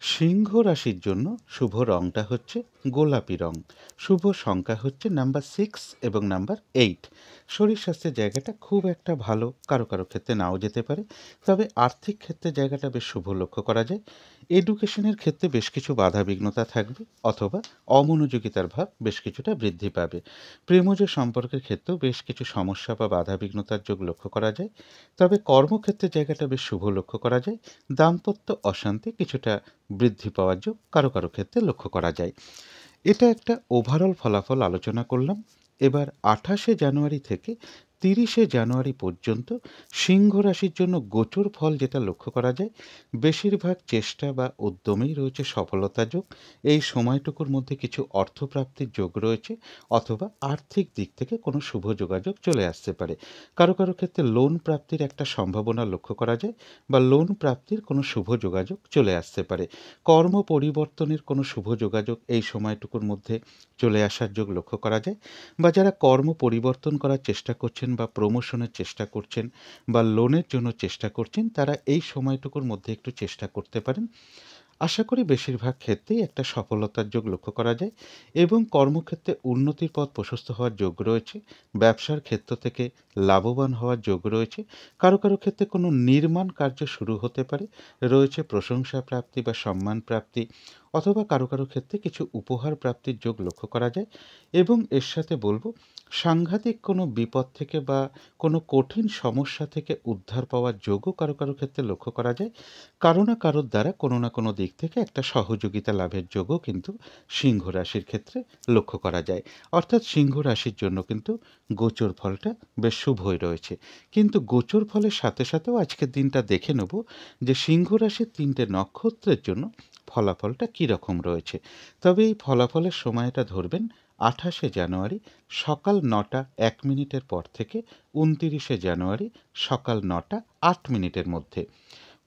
সিংহ রাশির জন্য শুভ রংটা হচ্ছে গোলাপি রং। শুভ সংখ্যা হচ্ছে নাম্বার 6 এবং নাম্বার 8। শরীর স্বাস্থ্যের জায়গাটা খুব একটা ভালো, কারো কারো ক্ষেত্রে নাও যেতে পারে। তবে আর্থিক ক্ষেত্রে জায়গাটা বেশ শুভ লক্ষ্য করা যায়। এডুকেশনের ক্ষেত্রে বেশ কিছু বাধা বিঘ্নতা থাকবে অথবা অমনোযোগিতার ভাব বেশ কিছুটা বৃদ্ধি পাবে। প্রেমজ সম্পর্কের ক্ষেত্রেও বেশ কিছু সমস্যা বা বাধা বিঘ্নতার যোগ লক্ষ্য করা যায়। তবে কর্মক্ষেত্রে জায়গাটা বেশ শুভ লক্ষ্য করা যায়। দাম্পত্য অশান্তি কিছুটা বৃদ্ধি পাওয়ার যোগ কারো কারো ক্ষেত্রে লক্ষ্য করা যায়। এটা একটা ওভারঅল ফলাফল আলোচনা করলাম। এবার 28শে জানুয়ারি থেকে 30শে জানুয়ারি পর্যন্ত সিংহ রাশির জন্য গোচর ফল যেটা লক্ষ্য করা যায়, বেশিরভাগ চেষ্টা বা উদ্যমেই রয়েছে সফলতা যোগ। এই সময়টুকুর মধ্যে কিছু অর্থপ্রাপ্তির যোগ রয়েছে অথবা আর্থিক দিক থেকে কোনো শুভ যোগাযোগ চলে আসতে পারে। কারো কারো ক্ষেত্রে লোন প্রাপ্তির একটা সম্ভাবনা লক্ষ্য করা যায় বা লোন প্রাপ্তির কোনো শুভ যোগাযোগ চলে আসতে পারে। কর্ম পরিবর্তনের কোনো শুভ যোগাযোগ এই সময়টুকুর মধ্যে চলে আসার যোগ লক্ষ্য করা যায়। বা যারা কর্ম পরিবর্তন করার চেষ্টা করছেন বা প্রমোশনের চেষ্টা করছেন বা লোনের জন্য চেষ্টা করছেন, তারা এই সময়টুকুর মধ্যে একটু চেষ্টা করতে পারেন। আশা করি বেশিরভাগ ক্ষেত্রেই একটা সফলতার যোগ লক্ষ্য করা যায় এবং কর্মক্ষেত্রে উন্নতির পথ প্রশস্ত হওয়ার যোগ রয়েছে। ব্যবসার ক্ষেত্র থেকে লাভবান হওয়ার যোগ রয়েছে। কারো কারো ক্ষেত্রে কোনো নির্মাণ কার্য শুরু হতে পারে, রয়েছে প্রশংসা প্রাপ্তি বা সম্মান প্রাপ্তি, অথবা কারো কারো ক্ষেত্রে কিছু উপহার প্রাপ্তির যোগ লক্ষ্য করা যায়। এবং এর সাথে বলবো সাংঘাতিক কোনো বিপদ থেকে বা কোনো কঠিন সমস্যা থেকে উদ্ধার পাওয়ার যোগও কারো কারো ক্ষেত্রে লক্ষ্য করা যায়। কারো না কারোর দ্বারা কোনো না কোনো দিক থেকে একটা সহযোগিতা লাভের যোগও কিন্তু সিংহ রাশির ক্ষেত্রে লক্ষ্য করা যায়। অর্থাৎ সিংহ রাশির জন্য কিন্তু গোচর ফলটা বেশ শুভই রয়েছে। কিন্তু গোচর ফলের সাথে সাথেও আজকের দিনটা দেখে নেব যে সিংহ রাশির 3টে নক্ষত্রের জন্য ফলাফলটা কীরকম রয়েছে। তবে এই ফলাফলের সময়টা ধরবেন 28শে জানুয়ারি সকাল 9টা 1 মিনিটের পর থেকে 29শে জানুয়ারি সকাল 9টা 8 মিনিটের মধ্যে।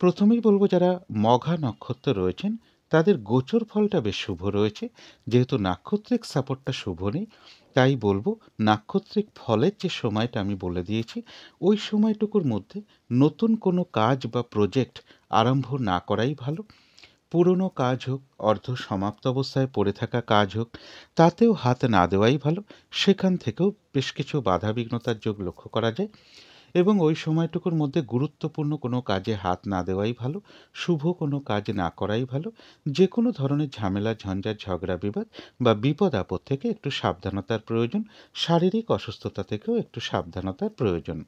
প্রথমেই বলবো যারা মঘা নক্ষত্র রয়েছেন তাদের গোচর ফলটা বেশ শুভ রয়েছে। যেহেতু নাক্ষত্রিক সাপোর্টটা শুভ নেই, তাই বলবো নাক্ষত্রিক ফলের যে সময়টা আমি বলে দিয়েছি ওই সময়টুকুর মধ্যে নতুন কোনো কাজ বা প্রজেক্ট আরম্ভ না করাই ভালো। পুরনো কাজ হোক, অর্ধ সমাপ্ত অবস্থায় পড়ে থাকা কাজ হোক, তাতেও হাত না দেওয়াই ভালো। সেখান থেকেও বেশ কিছু বাধা বিঘ্নতার যোগ লক্ষ্য করা যায় এবং ওই সময়টুকুর মধ্যে গুরুত্বপূর্ণ কোনো কাজে হাত না দেওয়াই ভালো। শুভ কোনো কাজ না করাই ভালো। যে কোনো ধরনের ঝামেলা ঝঞ্ঝাট ঝগড়া বিবাদ বা বিপদ আপদ থেকে একটু সাবধানতার প্রয়োজন। শারীরিক অসুস্থতা থেকেও একটু সাবধানতার প্রয়োজন।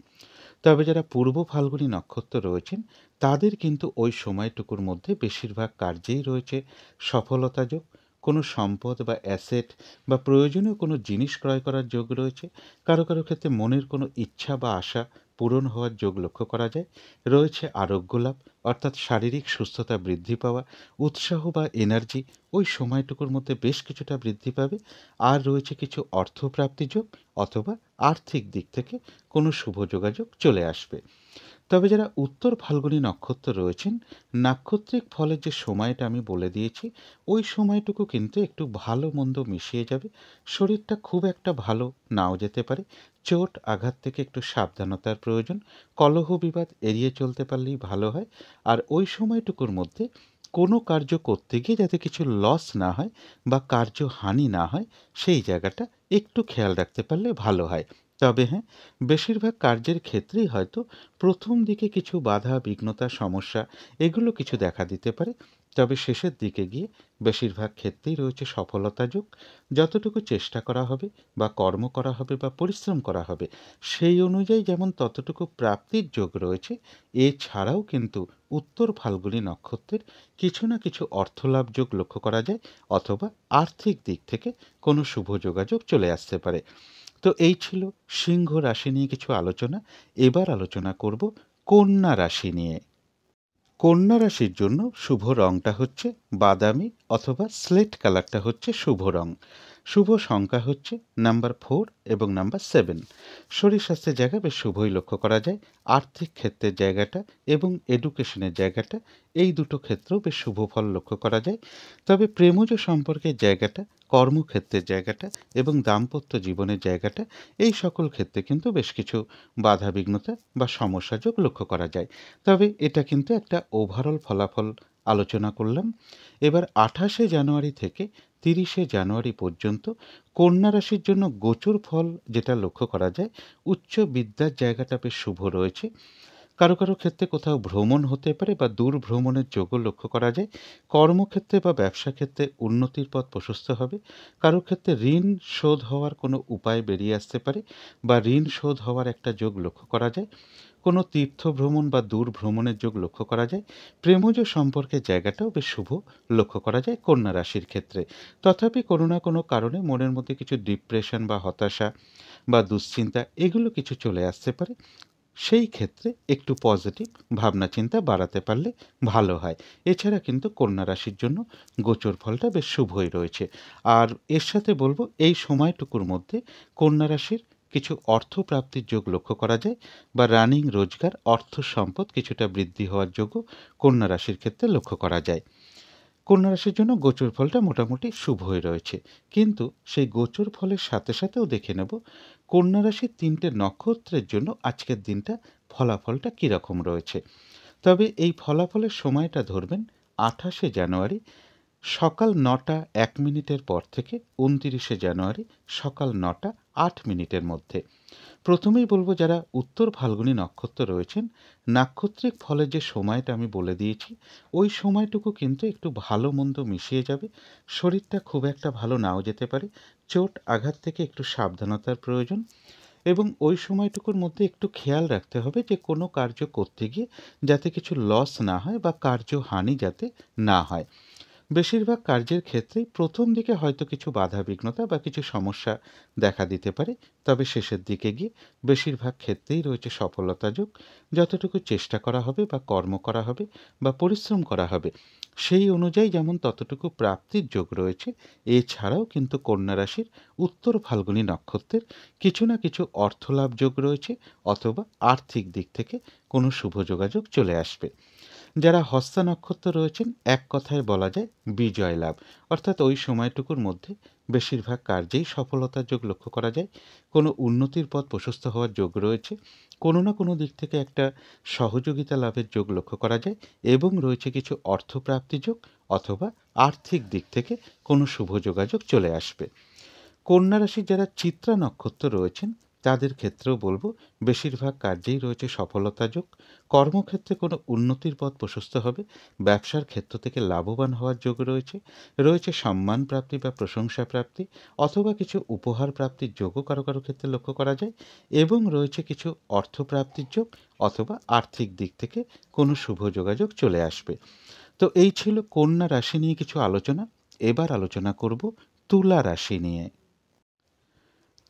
তবে যারা পূর্ব ফাল্গুনী নক্ষত্র রয়েছেন তাদের কিন্তু ওই সময়টুকুর মধ্যে বেশিরভাগ কার্যেই রয়েছে সফলতা যোগ। কোনো সম্পদ বা অ্যাসেট বা প্রয়োজনীয় কোনো জিনিস ক্রয় করার যোগ রয়েছে। কারো কারো ক্ষেত্রে মনের কোনো ইচ্ছা বা আশা পূরণ হওয়ার যোগ লক্ষ্য করা যায়। রয়েছে আরোগ্য লাভ, অর্থাৎ শারীরিক সুস্থতা বৃদ্ধি পাওয়া, উৎসাহ বা এনার্জি ওই সময়টুকুর মধ্যে বেশ কিছুটা বৃদ্ধি পাবে। আর রয়েছে কিছু অর্থপ্রাপ্তি যোগ, অথবা আর্থিক দিক থেকে কোনো শুভ যোগাযোগ চলে আসবে। তবে যারা উত্তর ফাল্গুনী নক্ষত্র রয়েছেন, নাক্ষত্রিক ফলের যে সময়টা আমি বলে দিয়েছি, ওই সময়টুকু কিন্তু একটু ভালো মন্দ মিশিয়ে যাবে। শরীরটা খুব একটা ভালো নাও যেতে পারে। চোট আঘাত থেকে একটু সাবধানতার প্রয়োজন। কলহ বিবাদ এড়িয়ে চলতে পারলেই ভালো হয়। আর ওই সময়টুকুর মধ্যে কোনো কার্য করতে গিয়ে যাতে কিছু লস না হয় বা কার্য হানি না হয়, সেই জায়গাটা একটু খেয়াল রাখতে পারলে ভালো হয়। তবে হ্যাঁ, বেশিরভাগ কার্যের ক্ষেত্রেই হয়তো প্রথম দিকে কিছু বাধা বিঘ্নতা সমস্যা এগুলো কিছু দেখা দিতে পারে। তবে শেষের দিকে গিয়ে বেশিরভাগ ক্ষেত্রেই রয়েছে সফলতা যোগ। যতটুকু চেষ্টা করা হবে বা কর্ম করা হবে বা পরিশ্রম করা হবে, সেই অনুযায়ী যেমন ততটুকু প্রাপ্তির যোগ রয়েছে, এছাড়াও কিন্তু উত্তর ফাল্গুনী নক্ষত্রের কিছু না কিছু অর্থলাভ যোগ লক্ষ্য করা যায়, অথবা আর্থিক দিক থেকে কোনো শুভ যোগাযোগ চলে আসতে পারে। তো এই ছিল সিংহ রাশি নিয়ে কিছু আলোচনা। এবার আলোচনা করব কন্যা রাশি নিয়ে। কন্যা রাশির জন্য শুভ রংটা হচ্ছে বাদামি, অথবা স্লেট কালারটা হচ্ছে শুভ রং। শুভ সংখ্যা হচ্ছে নাম্বার 4 এবং নাম্বার 7। শরীর স্বাস্থ্যের জায়গা বেশ শুভই লক্ষ্য করা যায়। আর্থিক ক্ষেত্রের জায়গাটা এবং এডুকেশনের জায়গাটা, এই দুটো ক্ষেত্রেও বেশ শুভ ফল লক্ষ্য করা যায়। তবে প্রেমজ সম্পর্কের জায়গাটা, কর্মক্ষেত্রের জায়গাটা এবং দাম্পত্য জীবনের জায়গাটা, এই সকল ক্ষেত্রে কিন্তু বেশ কিছু বাধা বিঘ্নতা বা সমস্যা যোগ লক্ষ্য করা যায়। তবে এটা কিন্তু একটা ওভারঅল ফলাফল আলোচনা করলাম। এবার 28শে জানুয়ারি থেকে 30শে জানুয়ারি পর্যন্ত কন্যা রাশির জন্য গোচর ফল যেটা লক্ষ্য করা যায়, উচ্চ বিদ্যার জায়গাটা বেশ শুভ রয়েছে। কারো কারো ক্ষেত্রে কোথাও ভ্রমণ হতে পারে বা দূর ভ্রমণের যোগও লক্ষ্য করা যায়। কর্মক্ষেত্রে বা ব্যবসা ক্ষেত্রে উন্নতির পথ প্রশস্ত হবে। কারো ক্ষেত্রে ঋণ শোধ হওয়ার কোনো উপায় বেরিয়ে আসতে পারে বা ঋণ শোধ হওয়ার একটা যোগ লক্ষ্য করা যায়। কোনো তীর্থ ভ্রমণ বা দূর ভ্রমণের যোগ লক্ষ্য করা যায়। প্রেমজ সম্পর্কের জায়গাটাও বেশ শুভ লক্ষ্য করা যায় কন্যা রাশির ক্ষেত্রে। তথাপি কোনো না কোনো কারণে মনের মধ্যে কিছু ডিপ্রেশন বা হতাশা বা দুশ্চিন্তা এগুলো কিছু চলে আসতে পারে। সেই ক্ষেত্রে একটু পজিটিভ ভাবনা চিন্তা বাড়াতে পারলে ভালো হয়। এছাড়া কিন্তু কন্যা রাশির জন্য গোচর ফলটা বেশ শুভই রয়েছে। আর এর সাথে বলব, এই সময়টুকুর মধ্যে কন্যা রাশির কিছু অর্থপ্রাপ্তির যোগ লক্ষ্য করা যায়, বা রানিং রোজগার অর্থ সম্পদ কিছুটা বৃদ্ধি হওয়ার যোগও কন্যা রাশির ক্ষেত্রে লক্ষ্য করা যায়। কন্যা রাশির জন্য গোচর ফলটা মোটামুটি শুভই রয়েছে। কিন্তু সেই গোচর ফলের সাথে সাথেও দেখে নেব কন্যা রাশির 3টে নক্ষত্রের জন্য আজকের দিনটা ফলাফলটা কীরকম রয়েছে। তবে এই ফলাফলের সময়টা ধরবেন 28শে জানুয়ারি সকাল 9টা 1 মিনিটের পর থেকে 29শে জানুয়ারি সকাল 9টা 8 মিনিটের মধ্যে। প্রথমেই বলব, যারা উত্তর ফাল্গুনী নক্ষত্র রয়েছেন, নাক্ষত্রিক ফলের যে সময়টা আমি বলে দিয়েছি, ওই সময়টুকু কিন্তু একটু ভালো মন্দ মিশিয়ে যাবে। শরীরটা খুব একটা ভালো নাও যেতে পারে। চোট আঘাত থেকে একটু সাবধানতার প্রয়োজন, এবং ওই সময়টুকুর মধ্যে একটু খেয়াল রাখতে হবে যে কোনো কার্য করতে গিয়ে যাতে কিছু লস না হয় বা কার্য হানি যাতে না হয়। বেশিরভাগ কার্যের ক্ষেত্রেই প্রথম দিকে হয়তো কিছু বাধা বিঘ্নতা বা কিছু সমস্যা দেখা দিতে পারে। তবে শেষের দিকে গিয়ে বেশিরভাগ ক্ষেত্রেই রয়েছে সফলতা যোগ। যতটুকু চেষ্টা করা হবে বা কর্ম করা হবে বা পরিশ্রম করা হবে, সেই অনুযায়ী যেমন ততটুকু প্রাপ্তির যোগ রয়েছে। এছাড়াও কিন্তু কন্যা রাশির উত্তর ফাল্গুনী নক্ষত্রের কিছু না কিছু অর্থলাভ যোগ রয়েছে, অথবা আর্থিক দিক থেকে কোনো শুভ যোগাযোগ চলে আসবে। যারা হস্তা নক্ষত্র রয়েছেন, এক কথায় বলা যায় বিজয় লাভ। অর্থাৎ ওই সময়টুকুর মধ্যে বেশিরভাগ কার্যেই সফলতার যোগ লক্ষ্য করা যায়। কোনো উন্নতির পথ প্রশস্ত হওয়ার যোগ রয়েছে। কোনো না কোনো দিক থেকে একটা সহযোগিতা লাভের যোগ লক্ষ্য করা যায়, এবং রয়েছে কিছু অর্থপ্রাপ্তি যোগ, অথবা আর্থিক দিক থেকে কোনো শুভ যোগাযোগ চলে আসবে। কন্যা রাশির যারা চিত্রা নক্ষত্র রয়েছেন, তাদের ক্ষেত্রেও বলবো বেশিরভাগ কার্যেই রয়েছে সফলতা যোগ। কর্মক্ষেত্রে কোনো উন্নতির পথ প্রশস্ত হবে। ব্যবসার ক্ষেত্র থেকে লাভবান হওয়ার যোগ রয়েছে। রয়েছে সম্মান প্রাপ্তি বা প্রশংসা প্রাপ্তি, অথবা কিছু উপহার প্রাপ্তির যোগও কারো কারো ক্ষেত্রে লক্ষ্য করা যায়। এবং রয়েছে কিছু অর্থপ্রাপ্তির যোগ, অথবা আর্থিক দিক থেকে কোনো শুভ যোগাযোগ চলে আসবে। তো এই ছিল কন্যা রাশি নিয়ে কিছু আলোচনা। এবার আলোচনা করব তুলা রাশি নিয়ে।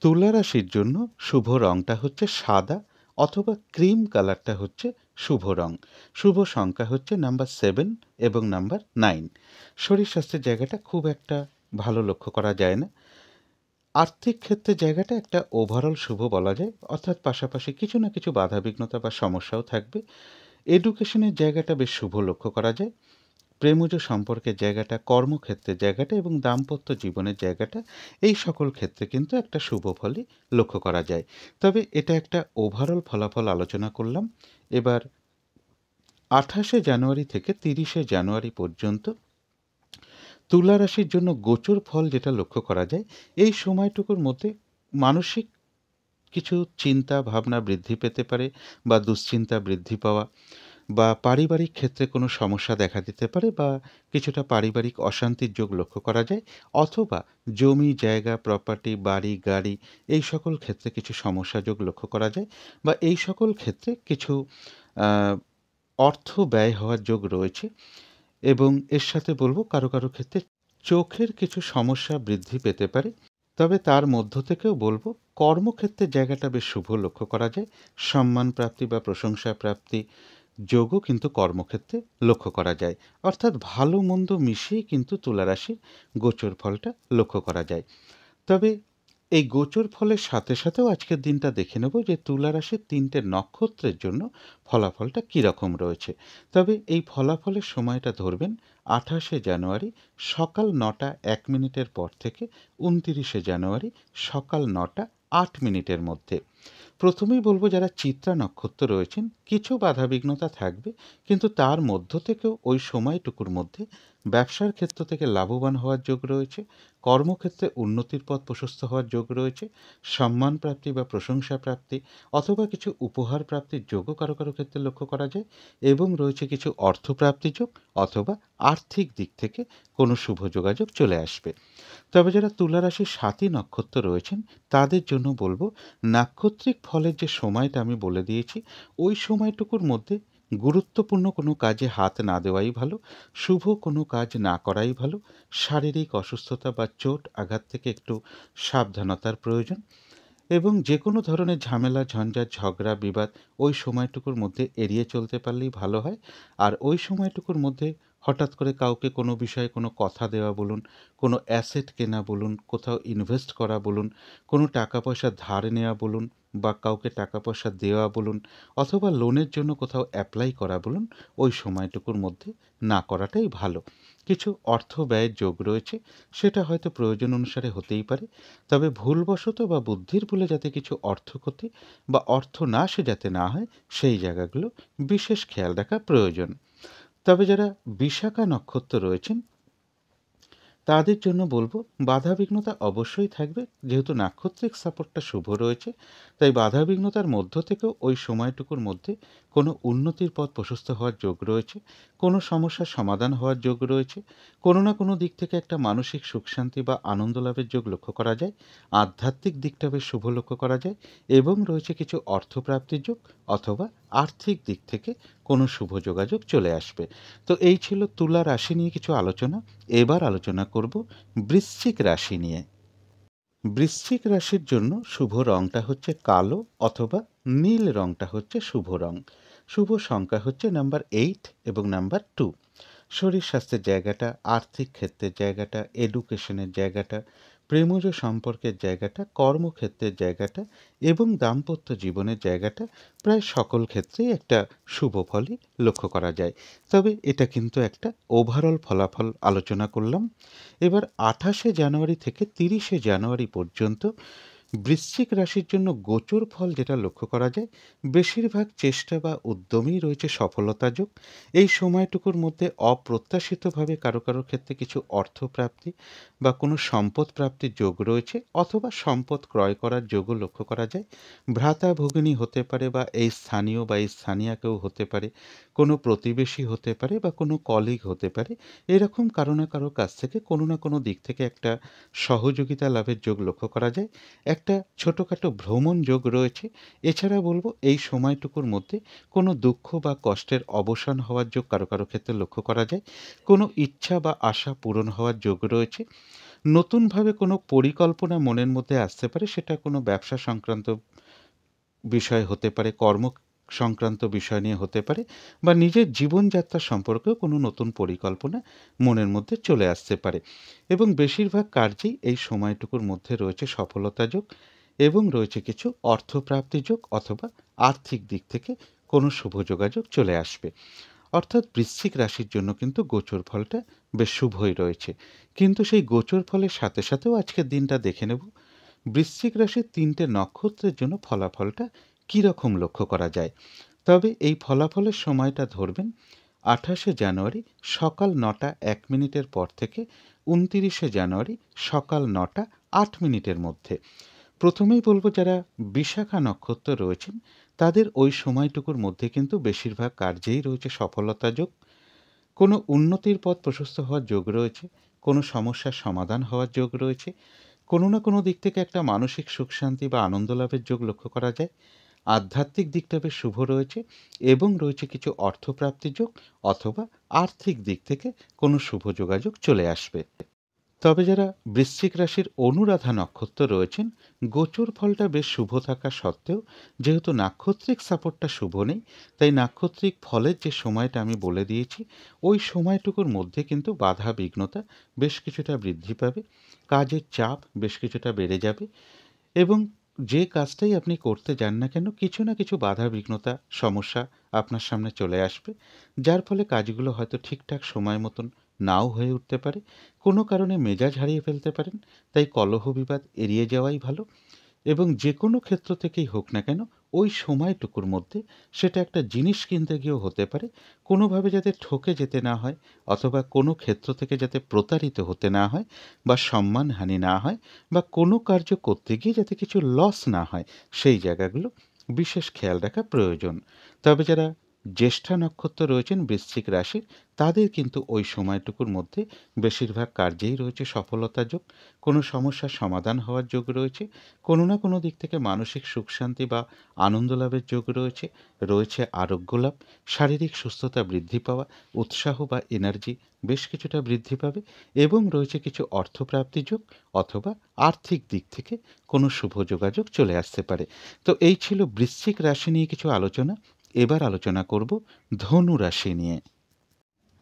তুলা রাশির জন্য শুভ রংটা হচ্ছে সাদা অথবা ক্রিম কালারটা হচ্ছে শুভ রং। শুভ সংখ্যা হচ্ছে নাম্বার 7 এবং নাম্বার 9। শরীর স্বাস্থ্যের জায়গাটা খুব একটা ভালো লক্ষ্য করা যায় না। আর্থিক ক্ষেত্রে জায়গাটা একটা ওভারঅল শুভ বলা যায়, অর্থাৎ পাশাপাশি কিছু না কিছু বাধাবিঘ্নতা বা সমস্যাও থাকবে। এডুকেশনের জায়গাটা বেশ শুভ লক্ষ্য করা যায়। প্রেমজ সম্পর্কের জায়গাটা, কর্মক্ষেত্রের জায়গাটা এবং দাম্পত্য জীবনের জায়গাটা, এই সকল ক্ষেত্রে কিন্তু একটা শুভ ফলই লক্ষ্য করা যায়। তবে এটা একটা ওভারঅল ফলাফল আলোচনা করলাম। এবার 28শে জানুয়ারি থেকে 30শে জানুয়ারি পর্যন্ত তুলা রাশির জন্য গোচর ফল যেটা লক্ষ্য করা যায়, এই সময়টুকুর মধ্যে মানসিক কিছু চিন্তা ভাবনা বৃদ্ধি পেতে পারে বা দুশ্চিন্তা বৃদ্ধি পাওয়া বা পারিবারিক ক্ষেত্রে কোনো সমস্যা দেখা দিতে পারে বা কিছুটা পারিবারিক অশান্তির যোগ লক্ষ্য করা যায়, অথবা জমি জায়গা প্রপার্টি বাড়ি গাড়ি এই সকল ক্ষেত্রে কিছু সমস্যা যোগ লক্ষ্য করা যায় বা এই সকল ক্ষেত্রে কিছু আহ, অর্থ ব্যয় হওয়ার যোগ রয়েছে। এবং এর সাথে বলবো কারো কারো ক্ষেত্রে চোখের কিছু সমস্যা বৃদ্ধি পেতে পারে। তবে তার মধ্য থেকেও বলবো কর্মক্ষেত্রের জায়গাটা বেশ শুভ লক্ষ্য করা যায়। সম্মান প্রাপ্তি বা প্রশংসা প্রাপ্তি যোগও কিন্তু কর্মক্ষেত্রে লক্ষ্য করা যায়। অর্থাৎ ভালো মন্দ মিশিয়েই কিন্তু তুলা রাশির গোচর ফলটা লক্ষ্য করা যায়। তবে এই গোচর ফলের সাথে সাথেও আজকের দিনটা দেখে নেব যে তুলা রাশির 3টে নক্ষত্রের জন্য ফলাফলটা কীরকম রয়েছে। তবে এই ফলাফলের সময়টা ধরবেন 28শে জানুয়ারি সকাল 9টা 1 মিনিটের পর থেকে 29শে জানুয়ারি সকাল 9টা 8 মিনিটের মধ্যে। প্রথমেই বলবো যারা চিত্রা নক্ষত্র রয়েছেন কিছু বাধাবিঘ্নতা থাকবে, কিন্তু তার মধ্য থেকেও ওই সময়টুকুর মধ্যে ব্যবসার ক্ষেত্র থেকে লাভবান হওয়ার যোগ রয়েছে, কর্মক্ষেত্রে উন্নতির পথ প্রশস্ত হওয়ার যোগ রয়েছে, সম্মান প্রাপ্তি বা প্রশংসা প্রাপ্তি অথবা কিছু উপহার প্রাপ্তির যোগও কারো কারো ক্ষেত্রে লক্ষ্য করা যায়, এবং রয়েছে কিছু অর্থপ্রাপ্তি যোগ অথবা আর্থিক দিক থেকে কোনো শুভ যোগাযোগ চলে আসবে। তবে যারা তুলা রাশির 7ই নক্ষত্র রয়েছেন তাদের জন্য বলবো নাক্ষত্রিক ফলের যে সময়টা আমি বলে দিয়েছি ওই সময়টুকুর মধ্যে গুরুত্বপূর্ণ কোনো কাজে হাত না দেওয়াই ভালো, শুভ কোনো কাজ না করাই ভালো। শারীরিক অসুস্থতা বা চোট আঘাত থেকে একটু সাবধানতার প্রয়োজন, এবং যে কোনো ধরনের ঝামেলা ঝঞ্ঝাট ঝগড়া বিবাদ ওই সময়টুকুর মধ্যে এড়িয়ে চলতে পারলেই ভালো হয়। আর ওই সময়টুকুর মধ্যে হঠাৎ করে কাউকে কোনো বিষয়ে কোনো কথা দেওয়া বলুন, কোনো অ্যাসেট কেনা বলুন, কোথাও ইনভেস্ট করা বলুন, কোনো টাকা পয়সা ধার নেওয়া বলুন বা কাউকে টাকা পয়সা দেওয়া বলুন অথবা লোনের জন্য কোথাও অ্যাপ্লাই করা বলুন, ওই সময়টুকুর মধ্যে না করাটাই ভালো। কিছু অর্থ ব্যয়ের যোগ রয়েছে, সেটা হয়তো প্রয়োজন অনুসারে হতেই পারে, তবে ভুলবশত বা বুদ্ধির ভুলে যাতে কিছু অর্থক্ষতি বা অর্থনাশ যাতে না হয় সেই জায়গাগুলো বিশেষ খেয়াল রাখা প্রয়োজন। তবে যারা বিশাখা নক্ষত্র রয়েছেন তাদের জন্য বলবো বাধাবিঘ্নতা অবশ্যই থাকবে, যেহেতু নাক্ষত্রিক সাপোর্টটা শুভ রয়েছে তাই বাধাবিঘ্নতার মধ্য থেকেও ওই সময়টুকুর মধ্যে কোনো উন্নতির পথ প্রশস্ত হওয়ার যোগ রয়েছে, কোনো সমস্যার সমাধান হওয়ার যোগ রয়েছে, কোনো না কোনো দিক থেকে একটা মানসিক সুখ শান্তি বা আনন্দ লাভের যোগ লক্ষ্য করা যায়, আধ্যাত্মিক দিকটা বেশ শুভ লক্ষ্য করা যায়, এবং রয়েছে কিছু অর্থপ্রাপ্তির যোগ অথবা আর্থিক দিক থেকে কোনো শুভ যোগাযোগ চলে আসবে। তো এই ছিল তুলা রাশি নিয়ে কিছু আলোচনা। এবার আলোচনা করব বৃশ্চিক রাশি নিয়ে। বৃশ্চিক রাশির জন্য শুভ রংটা হচ্ছে কালো অথবা নীল রংটা হচ্ছে শুভ রং। শুভ সংখ্যা হচ্ছে নাম্বার 8 এবং নাম্বার 2। শরীর স্বাস্থ্যের জায়গাটা, আর্থিক ক্ষেত্রের জায়গাটা, এডুকেশনের জায়গাটা, প্রেমজ সম্পর্কের জায়গাটা, কর্মক্ষেত্রের জায়গাটা এবং দাম্পত্য জীবনের জায়গাটা প্রায় সকল ক্ষেত্রেই একটা শুভ ফলই লক্ষ্য করা যায়। তবে এটা কিন্তু একটা ওভারঅল ফলাফল আলোচনা করলাম। এবার 28শে জানুয়ারি থেকে 30শে জানুয়ারি পর্যন্ত বৃশ্চিক রাশির জন্য গোচর ফল যেটা লক্ষ্য করা যায়, বেশিরভাগ চেষ্টা বা উদ্যমেই রয়েছে সফলতা যোগ। এই সময়টুকুর মধ্যে অপ্রত্যাশিতভাবে কারো কারো ক্ষেত্রে কিছু অর্থপ্রাপ্তি বা কোনো সম্পদ প্রাপ্তির যোগ রয়েছে অথবা সম্পদ ক্রয় করার যোগও লক্ষ্য করা যায়। ভ্রাতা ভগিনী হতে পারে বা এই স্থানীয় বা এই স্থানীয়া কেউ হতে পারে, কোনো প্রতিবেশী হতে পারে বা কোনো কলিগ হতে পারে, এরকম কারো না কারো কাছ থেকে কোনো না কোনো দিক থেকে একটা সহযোগিতা লাভের যোগ লক্ষ্য করা যায়। একটা একটা ছোটোখাটো ভ্রমণ যোগ রয়েছে। এছাড়া বলব এই সময়টুকুর মধ্যে কোনো দুঃখ বা কষ্টের অবসান হওয়ার যোগ কারো কারো ক্ষেত্রে লক্ষ্য করা যায়। কোনো ইচ্ছা বা আশা পূরণ হওয়ার যোগ রয়েছে। নতুনভাবে কোনো পরিকল্পনা মনের মধ্যে আসতে পারে, সেটা কোনো ব্যবসা সংক্রান্ত বিষয় হতে পারে, কর্ম সংক্রান্ত বিষয় নিয়ে হতে পারে, বা নিজের জীবনযাত্রা সম্পর্কেও কোনো নতুন পরিকল্পনা মনের মধ্যে চলে আসতে পারে। এবং বেশিরভাগ কার্যেই এই সময়টুকুর মধ্যে রয়েছে সফলতা যোগ এবং রয়েছে কিছু অর্থপ্রাপ্তি যোগ অথবা আর্থিক দিক থেকে কোনো শুভ যোগাযোগ চলে আসবে। অর্থাৎ বৃশ্চিক রাশির জন্য কিন্তু গোচর ফলটা বেশ শুভই রয়েছে। কিন্তু সেই গোচর ফলের সাথে সাথেও আজকের দিনটা দেখে নেব বৃশ্চিক রাশির ৩টে নক্ষত্রের জন্য ফলাফলটা কীরকম লক্ষ্য করা যায়। তবে এই ফলাফলের সময়টা ধরবেন ২৮শে জানুয়ারি সকাল ৯টা ১ মিনিটের পর থেকে ২৯শে জানুয়ারি সকাল ৯টা ৮ মিনিটের মধ্যে। প্রথমেই বলব যারা বিশাখা নক্ষত্র রয়েছেন তাদের ওই সময়টুকুর মধ্যে কিন্তু বেশিরভাগ কার্যেই রয়েছে সফলতা যোগ। কোনো উন্নতির পথ প্রশস্ত হওয়ার যোগ রয়েছে, কোনো সমস্যার সমাধান হওয়ার যোগ রয়েছে, কোনো না কোনো দিক থেকে একটা মানসিক সুখ শান্তি বা আনন্দ লাভের যোগ লক্ষ্য করা যায়। আধ্যাত্মিক দিকটা বেশ শুভ রয়েছে এবং রয়েছে কিছু অর্থপ্রাপ্তির যোগ অথবা আর্থিক দিক থেকে কোনো শুভ যোগাযোগ চলে আসবে। তবে যারা বৃশ্চিক রাশির অনুরাধা নক্ষত্র রয়েছেন গোচর ফলটা বেশ শুভ থাকা সত্ত্বেও যেহেতু নাক্ষত্রিক সাপোর্টটা শুভ নেই, তাই নাক্ষত্রিক ফলের যে সময়টা আমি বলে দিয়েছি ওই সময়টুকুর মধ্যে কিন্তু বাধা বিঘ্নতা বেশ কিছুটা বৃদ্ধি পাবে, কাজের চাপ বেশ কিছুটা বেড়ে যাবে এবং যে কাজটাই আপনি করতে যান না কেন কিছু না কিছু বাধা বিঘ্নতা সমস্যা আপনার সামনে চলে আসবে, যার ফলে কাজগুলো হয়তো ঠিকঠাক সময় মতন নাও হয়ে উঠতে পারে। কোনো কারণে মেজাজ হারিয়ে ফেলতে পারেন, তাই কলহ বিবাদ এড়িয়ে যাওয়াই ভালো। এবং যে কোনো ক্ষেত্র থেকেই হোক না কেন ওই সময়টুকুর মধ্যে সেটা একটা জিনিস কিনতে গিয়েও হতে পারে, কোনোভাবে যাতে ঠকে যেতে না হয় অথবা কোনো ক্ষেত্র থেকে যাতে প্রতারিত হতে না হয় বা সম্মানহানি না হয় বা কোনো কার্য করতে গিয়ে যাতে কিছু লস না হয়, সেই জায়গাগুলো বিশেষ খেয়াল রাখা প্রয়োজন। তবে যারা জ্যেষ্ঠা নক্ষত্র রয়েছেন বৃশ্চিক রাশির তাদের কিন্তু ওই সময়টুকুর মধ্যে বেশিরভাগ কার্যেই রয়েছে সফলতা যোগ, কোনো সমস্যার সমাধান হওয়ার যোগ রয়েছে, কোনো না কোনো দিক থেকে মানসিক সুখ শান্তি বা আনন্দ লাভের যোগ রয়েছে, রয়েছে আরোগ্য লাভ, শারীরিক সুস্থতা বৃদ্ধি পাওয়া, উৎসাহ বা এনার্জি বেশ কিছুটা বৃদ্ধি পাবে এবং রয়েছে কিছু অর্থপ্রাপ্তি যোগ অথবা আর্থিক দিক থেকে কোনো শুভ যোগাযোগ চলে আসতে পারে। তো এই ছিল বৃশ্চিক রাশি নিয়ে কিছু আলোচনা। এবার আলোচনা করব ধনু রাশি নিয়ে।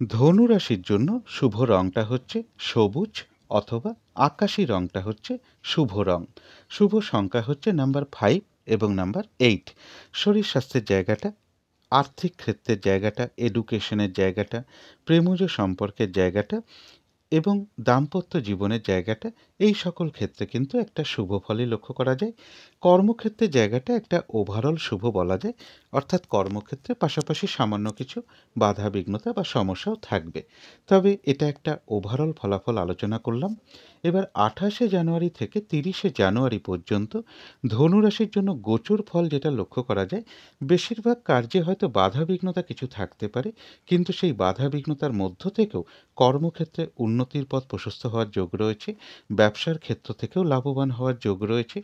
ধনু রাশির জন্য শুভ রংটা হচ্ছে সবুজ অথবা আকাশি রংটা হচ্ছে শুভ রং। শুভ সংখ্যা হচ্ছে নাম্বার 5 এবং নাম্বার 8। শরীর স্বাস্থ্যের জায়গাটা, আর্থিক ক্ষেত্রের জায়গাটা, এডুকেশনের জায়গাটা, প্রেমজ সম্পর্কের জায়গাটা এবং দাম্পত্য জীবনের জায়গাটা, এই সকল ক্ষেত্রে কিন্তু একটা শুভ ফলই লক্ষ্য করা যায়। কর্মক্ষেত্রের জায়গাটা একটা ওভারঅল শুভ বলা যায়, অর্থাৎ কর্মক্ষেত্রে পাশাপাশি সামান্য কিছু বাধা বিঘ্নতা বা সমস্যাও থাকবে। তবে এটা একটা ওভারঅল ফলাফল আলোচনা করলাম। এবার ২৮শে জানুয়ারি থেকে ৩০শে জানুয়ারি পর্যন্ত ধনুরাশির জন্য গোচর ফল যেটা লক্ষ্য করা যায়, বেশিরভাগ কার্যে হয়তো বাধা বিঘ্নতা কিছু থাকতে পারে, কিন্তু সেই বাধা বিঘ্নতার মধ্য থেকেও কর্মক্ষেত্রে উন্নতির পথ প্রশস্ত হওয়ার যোগ রয়েছে, ব্যবসার ক্ষেত্র থেকেও লাভবান হওয়ার যোগ রয়েছে,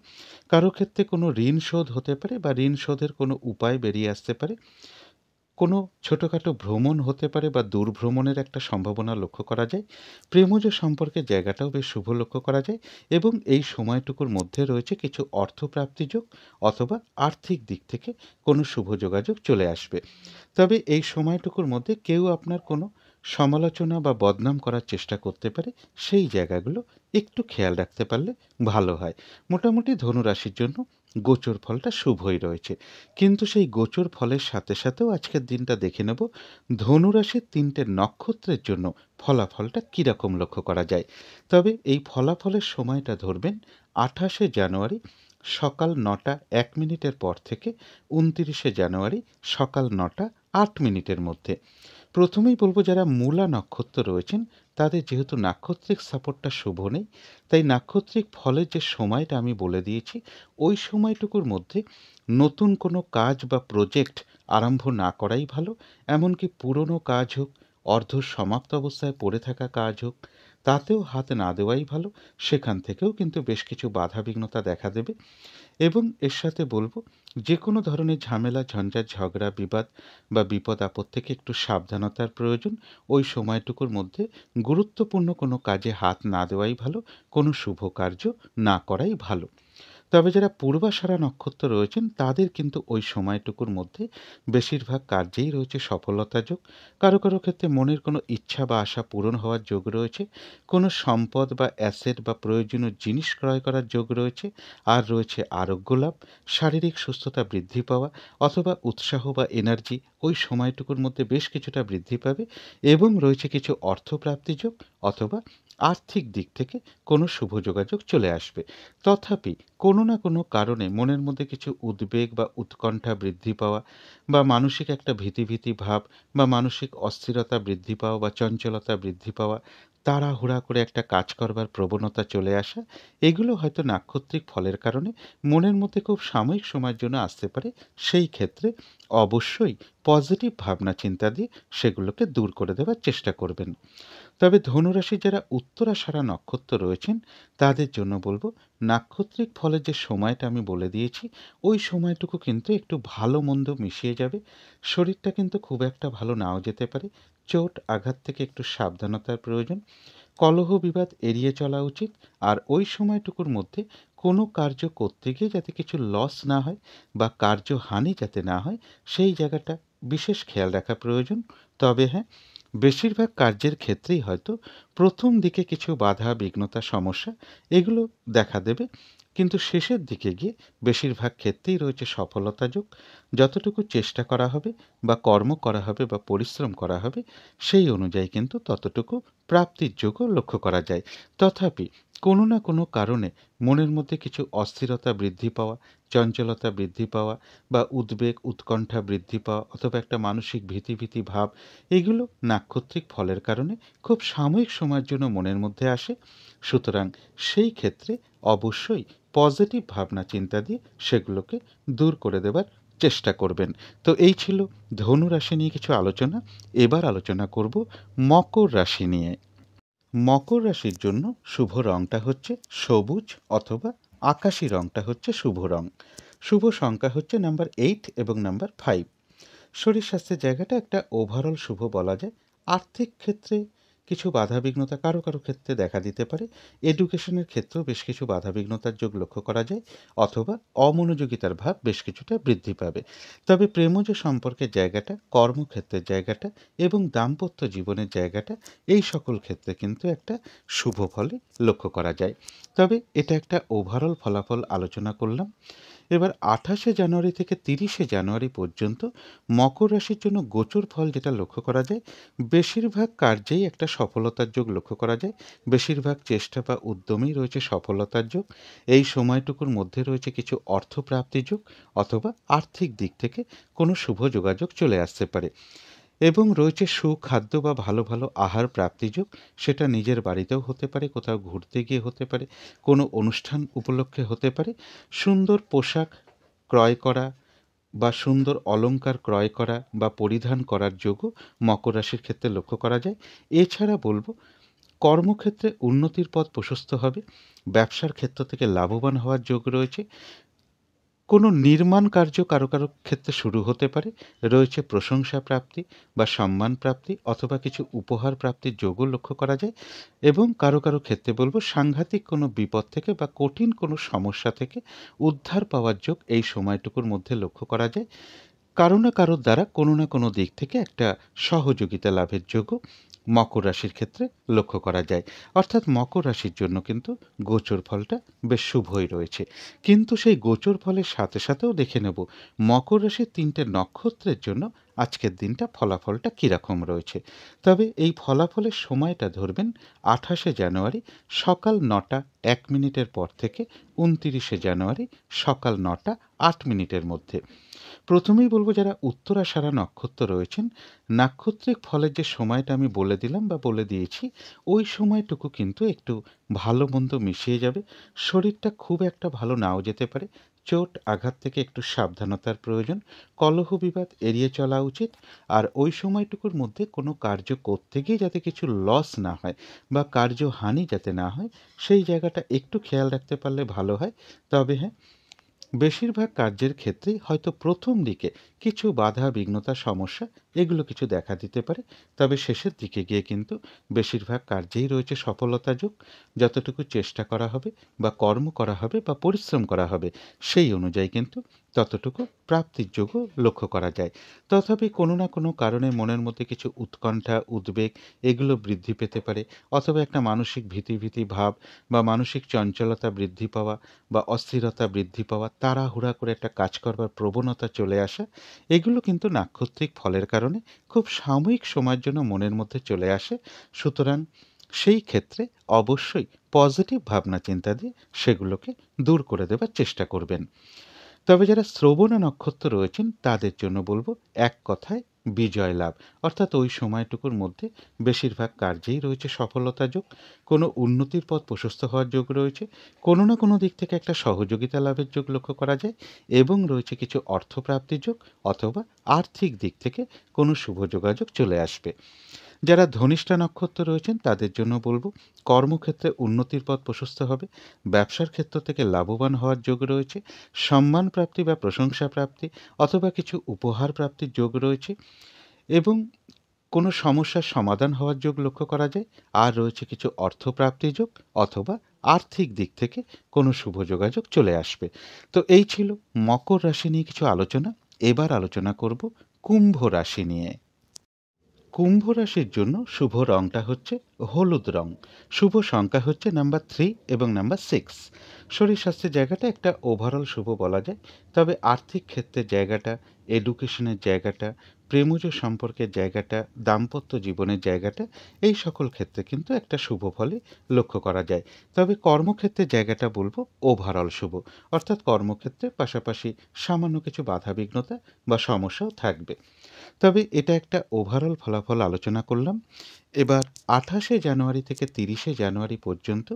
কারো ক্ষেত্রে কোনো ঋণ শোধ হতে পারে বা ঋণ শোধের কোনো উপায় বেরিয়ে আসতে পারে, কোনো ছোটোখাটো ভ্রমণ হতে পারে বা দূরভ্রমণের একটা সম্ভাবনা লক্ষ্য করা যায়, প্রেমজ সম্পর্কের জায়গাটাও বেশ শুভ লক্ষ্য করা যায় এবং এই সময়টুকুর মধ্যে রয়েছে কিছু অর্থপ্রাপ্তি যোগ অথবা আর্থিক দিক থেকে কোনো শুভ যোগাযোগ চলে আসবে। তবে এই সময়টুকুর মধ্যে কেউ আপনার কোনো সমালোচনা বা বদনাম করার চেষ্টা করতে পারে, সেই জায়গাগুলো একটু খেয়াল রাখতে পারলে ভালো হয়। মোটামুটি ধনুরাশির জন্য গোচর ফলটা শুভই রয়েছে, কিন্তু সেই গোচর ফলের সাথে সাথেও আজকের দিনটা দেখে নেব ধনুরাশির ৩টে নক্ষত্রের জন্য ফলাফলটা কীরকম লক্ষ্য করা যায়। তবে এই ফলাফলের সময়টা ধরবেন ২৮শে জানুয়ারি সকাল ৯টা ১ মিনিটের পর থেকে ২৯শে জানুয়ারি সকাল ৯টা ৮ মিনিটের মধ্যে। প্রথমেই বলবো যারা মূলা নক্ষত্র রয়েছেন তাদের যেহেতু নাক্ষত্রিক সাপোর্টটা শুভ নেই, তাই নাক্ষত্রিক ফলের যে সময়টা আমি বলে দিয়েছি ওই সময়টুকুর মধ্যে নতুন কোনো কাজ বা প্রজেক্ট আরম্ভ না করাই ভালো। এমনকি পুরনো কাজ হোক, অর্ধ সমাপ্ত অবস্থায় পড়ে থাকা কাজ হোক, তাতেও হাত না দেওয়াই ভালো। সেখান থেকেও কিন্তু বেশ কিছু বাধাবিঘ্নতা দেখা দেবে। এবং এর সাথে বলবো, যে কোনো ধরনের ঝামেলা, ঝঞ্ঝাট, ঝগড়া, বিবাদ বা বিপদ-আপদ থেকে একটু সাবধানতার প্রয়োজন। ওই সময়টুকুর মধ্যে গুরুত্বপূর্ণ কোনো কাজে হাত না দেওয়াই ভালো, কোনো শুভ কার্য না করাই ভালো। তবে যারা পূর্বাষাঢ়া নক্ষত্র রয়েছেন তাদের কিন্তু ওই সময়টুকুর মধ্যে বেশিরভাগ কার্যেই রয়েছে সফলতা যোগ। কারো কারো ক্ষেত্রে মনের কোনো ইচ্ছা বা আশা পূরণ হওয়ার যোগ রয়েছে, কোনো সম্পদ বা অ্যাসেট বা প্রয়োজনীয় জিনিস ক্রয় করার যোগ রয়েছে, আর রয়েছে আরোগ্য লাভ, শারীরিক সুস্থতা বৃদ্ধি পাওয়া অথবা উৎসাহ বা এনার্জি ওই সময়টুকুর মধ্যে বেশ কিছুটা বৃদ্ধি পাবে। এবং রয়েছে কিছু অর্থপ্রাপ্তি যোগ অথবা আর্থিক দিক থেকে কোনো শুভ যোগাযোগ চলে আসবে। তথাপি কোনো না কোনো কারণে মনের মধ্যে কিছু উদ্বেগ বা উৎকণ্ঠা বৃদ্ধি পাওয়া বা মানসিক একটা ভীতি ভাব বা মানসিক অস্থিরতা বৃদ্ধি পাওয়া বা চঞ্চলতা বৃদ্ধি পাওয়া, তাড়াহুড়া করে একটা কাজ করবার প্রবণতা চলে আসা, এগুলো হয়তো নাক্ষত্রিক ফলের কারণে মনের মধ্যে খুব সাময়িক সময়ের জন্য আসতে পারে। সেই ক্ষেত্রে অবশ্যই পজিটিভ ভাবনা চিন্তা দিয়ে সেগুলোকে দূর করে দেওয়ার চেষ্টা করবেন। তবে ধনুরাশির যারা উত্তরাষাঢ়া নক্ষত্র রয়েছেন তাদের জন্য বলবো, নাক্ষত্রিক ফলের যে সময়টা আমি বলে দিয়েছি ওই সময়টুকু কিন্তু একটু ভালো মন্দ মিশিয়ে যাবে। শরীরটা কিন্তু খুব একটা ভালো নাও যেতে পারে। চোট আঘাত থেকে একটু সাবধানতার প্রয়োজন। কলহ বিবাদ এড়িয়ে চলা উচিত। আর ওই সময়টুকুর মধ্যে কোনো কার্য করতে গিয়ে যাতে কিছু লস না হয় বা কার্যহানি যাতে না হয়, সেই জায়গাটা বিশেষ খেয়াল রাখা প্রয়োজন। তবে হ্যাঁ, বেশিরভাগ কার্যের ক্ষেত্রেই হয়তো প্রথম দিকে কিছু বাধা বিঘ্নতা সমস্যা এগুলো দেখা দেবে, কিন্তু শেষের দিকে গিয়ে বেশিরভাগ ক্ষেত্রেই রয়েছে সফলতা যোগ। যতটুকু চেষ্টা করা হবে বা কর্ম করা হবে বা পরিশ্রম করা হবে সেই অনুযায়ী কিন্তু ততটুকু প্রাপ্তির যোগও লক্ষ্য করা যায়। তথাপি কোনো না কোনো কারণে মনের মধ্যে কিছু অস্থিরতা বৃদ্ধি পাওয়া, চঞ্চলতা বৃদ্ধি পাওয়া বা উদ্বেগ উৎকণ্ঠা বৃদ্ধি পাওয়া অথবা একটা মানসিক ভীতি ভাব, এগুলো নাক্ষত্রিক ফলের কারণে খুব সাময়িক সময়ের জন্য মনের মধ্যে আসে। সুতরাং সেই ক্ষেত্রে অবশ্যই পজিটিভ ভাবনা চিন্তা দিয়ে সেগুলোকে দূর করে দেবার চেষ্টা করবেন। তো এই ছিল ধনু রাশি নিয়ে কিছু আলোচনা। এবার আলোচনা করব মকর রাশি নিয়ে। মকর রাশির জন্য শুভ রংটা হচ্ছে সবুজ অথবা আকাশি রংটা হচ্ছে শুভ রং। শুভ সংখ্যা হচ্ছে নাম্বার 8 এবং নাম্বার 5। শরীর স্বাস্থ্যের জায়গাটা একটা ওভারঅল শুভ বলা যায়। আর্থিক ক্ষেত্রে কিছু বাধাবিঘ্নতা কারো কারো ক্ষেত্রে দেখা দিতে পারে। এডুকেশনের ক্ষেত্রেও বেশ কিছু বাধাবিঘ্নতার যোগ লক্ষ্য করা যায় অথবা অমনোযোগিতার ভাব বেশ কিছুটা বৃদ্ধি পাবে। তবে প্রেমজ সম্পর্কের জায়গাটা, কর্মক্ষেত্রের জায়গাটা এবং দাম্পত্য জীবনের জায়গাটা, এই সকল ক্ষেত্রে কিন্তু একটা শুভ ফলে লক্ষ্য করা যায়। তবে এটা একটা ওভারঅল ফলাফল আলোচনা করলাম। এবার 28শে জানুয়ারি থেকে 30শে জানুয়ারি পর্যন্ত মকর রাশির জন্য গোচর ফল যেটা লক্ষ্য করা যায়, বেশিরভাগ কার্যেই একটা সফলতার যোগ লক্ষ্য করা যায়। বেশিরভাগ চেষ্টা বা উদ্যমেই রয়েছে সফলতার যোগ। এই সময়টুকুর মধ্যে রয়েছে কিছু অর্থপ্রাপ্তি যোগ অথবা আর্থিক দিক থেকে কোনো শুভ যোগাযোগ চলে আসতে পারে। এবং রয়েছে সুখাদ্য বা ভালো আহার প্রাপ্তিযোগ। সেটা নিজের বাড়িতেও হতে পারে, কোথাও ঘুরতে গিয়ে হতে পারে, কোনো অনুষ্ঠান উপলক্ষে হতে পারে। সুন্দর পোশাক ক্রয় করা বা সুন্দর অলংকার ক্রয় করা বা পরিধান করার যোগও মকর রাশির ক্ষেত্রে লক্ষ্য করা যায়। এছাড়া বলবো, কর্মক্ষেত্রে উন্নতির পথ প্রশস্ত হবে। ব্যবসার ক্ষেত্র থেকে লাভবান হওয়ার যোগ রয়েছে। কোনো নির্মাণ কার্য কারো ক্ষেত্রে শুরু হতে পারে। রয়েছে প্রশংসা প্রাপ্তি বা সম্মান প্রাপ্তি অথবা কিছু উপহার প্রাপ্তির যোগও লক্ষ্য করা যায়। এবং কারো ক্ষেত্রে বলবো, সাংঘাতিক কোনো বিপদ থেকে বা কঠিন কোনো সমস্যা থেকে উদ্ধার পাওয়ার যোগ এই সময়টুকুর মধ্যে লক্ষ্য করা যায়। কারো না কারোর দ্বারা কোনো না কোনো দিক থেকে একটা সহযোগিতা লাভের যোগও মকর রাশির ক্ষেত্রে লক্ষ্য করা যায়। অর্থাৎ মকর রাশির জন্য কিন্তু গোচর ফলটা বেশ শুভই রয়েছে। কিন্তু সেই গোচর ফলের সাথেও দেখে নেব মকর রাশির 3টে নক্ষত্রের জন্য আজকের দিনটা ফলাফলটা কীরকম রয়েছে। তবে এই ফলাফলের সময়টা ধরবেন 28শে জানুয়ারি সকাল 9টা 1 মিনিটের পর থেকে 29শে জানুয়ারি সকাল 9টা 8 মিনিটের মধ্যে। প্রথমেই বলব, যারা উত্তরাষাঢ়া নক্ষত্র রয়েছেন, নাক্ষত্রিক ফলের যে সময়টা আমি বলে দিলাম বা বলে দিয়েছি, ওই সময়টুকু কিন্তু একটু ভালো মন্দ মিশিয়ে যাবে। শরীরটা খুব একটা ভালো নাও যেতে পারে। চোট আঘাত থেকে একটু সাবধানতার প্রয়োজন, কলহ বিবাদ এড়িয়ে চলা উচিত। আর ওই সময়টুকুর মধ্যে কোনো কার্য করতে গিয়ে যাতে কিছু লস না হয় বা কার্যহানি যাতে না হয়, সেই জায়গাটা একটু খেয়াল রাখতে পারলে ভালো হয়। তবে হ্যাঁ, বেশিরভাগ কার্যের ক্ষেত্রেই হয়তো প্রথম দিকে কিছু বাধা বিঘ্নতা সমস্যা এগুলো কিছু দেখা দিতে পারে, তবে শেষের দিকে গিয়ে কিন্তু বেশিরভাগ কার্যেই রয়েছে সফলতা যোগ। যতটুকু চেষ্টা করা হবে বা কর্ম করা হবে বা পরিশ্রম করা হবে, সেই অনুযায়ী কিন্তু ততটুকু প্রাপ্তির যোগও লক্ষ্য করা যায়। তথাপি কোনো না কোনো কারণে মনের মধ্যে কিছু উৎকণ্ঠা উদ্বেগ এগুলো বৃদ্ধি পেতে পারে, অথবা একটা মানসিক ভীতি ভীতি ভাব বা মানসিক চঞ্চলতা বৃদ্ধি পাওয়া বা অস্থিরতা বৃদ্ধি পাওয়া, তাড়াহুড়া করে একটা কাজ করবার প্রবণতা চলে আসা, এগুলো কিন্তু নাক্ষত্রিক ফলের কারণে খুব সাময়িক সময়ের জন্য মনের মধ্যে চলে আসে। সুতরাং সেই ক্ষেত্রে অবশ্যই পজিটিভ ভাবনা চিন্তা দিয়ে সেগুলোকে দূর করে দেবার চেষ্টা করবেন। তবে যারা শ্রবণা নক্ষত্র রয়েছেন তাদের জন্য বলবো, এক কথায় বিজয় লাভ। অর্থাৎ ওই সময়টুকুর মধ্যে বেশিরভাগ কার্যেই রয়েছে সফলতা যোগ, কোনো উন্নতির পথ প্রশস্ত হওয়ার যোগ রয়েছে, কোনো না কোনো দিক থেকে একটা সহযোগিতা লাভের যোগ লক্ষ্য করা যায়, এবং রয়েছে কিছু অর্থপ্রাপ্তির যোগ, অথবা আর্থিক দিক থেকে কোনো শুভ যোগাযোগ চলে আসবে। যারা ধনিষ্ঠা নক্ষত্র রয়েছেন তাদের জন্য বলবো, কর্মক্ষেত্রে উন্নতির পথ প্রশস্ত হবে, ব্যবসার ক্ষেত্র থেকে লাভবান হওয়ার যোগ রয়েছে, সম্মান প্রাপ্তি বা প্রশংসা প্রাপ্তি অথবা কিছু উপহার প্রাপ্তির যোগ রয়েছে, এবং কোনো সমস্যার সমাধান হওয়ার যোগ লক্ষ্য করা যায়। আর রয়েছে কিছু অর্থপ্রাপ্তির যোগ, অথবা আর্থিক দিক থেকে কোনো শুভ যোগাযোগ চলে আসবে। তো এই ছিল মকর রাশি নিয়ে কিছু আলোচনা। এবার আলোচনা করব কুম্ভ রাশি নিয়ে। কুম্ভ রাশির জন্য শুভ রংটা হচ্ছে হলুদ রং। শুভ সংখ্যা হচ্ছে নাম্বার 3 এবং নাম্বার 6। শরীর স্বাস্থ্যের জায়গাটা একটা ওভারঅল শুভ বলা যায়। তবে আর্থিক ক্ষেত্রের জায়গাটা, এডুকেশনের জায়গাটা, প্রেমজ সম্পর্কের জায়গাটা, দাম্পত্য জীবনের জায়গাটা, এই সকল ক্ষেত্রে কিন্তু একটা শুভ ফলই লক্ষ্য করা যায়। তবে কর্মক্ষেত্রের জায়গাটা বলবো ওভারঅল শুভ। অর্থাৎ কর্মক্ষেত্রের পাশাপাশি সামান্য কিছু বাধা বিঘ্নতা বা সমস্যাও থাকবে। তবে এটা একটা ওভারঅল ফলাফল আলোচনা করলাম। এবার 28শে জানুয়ারি থেকে 30শে জানুয়ারি পর্যন্ত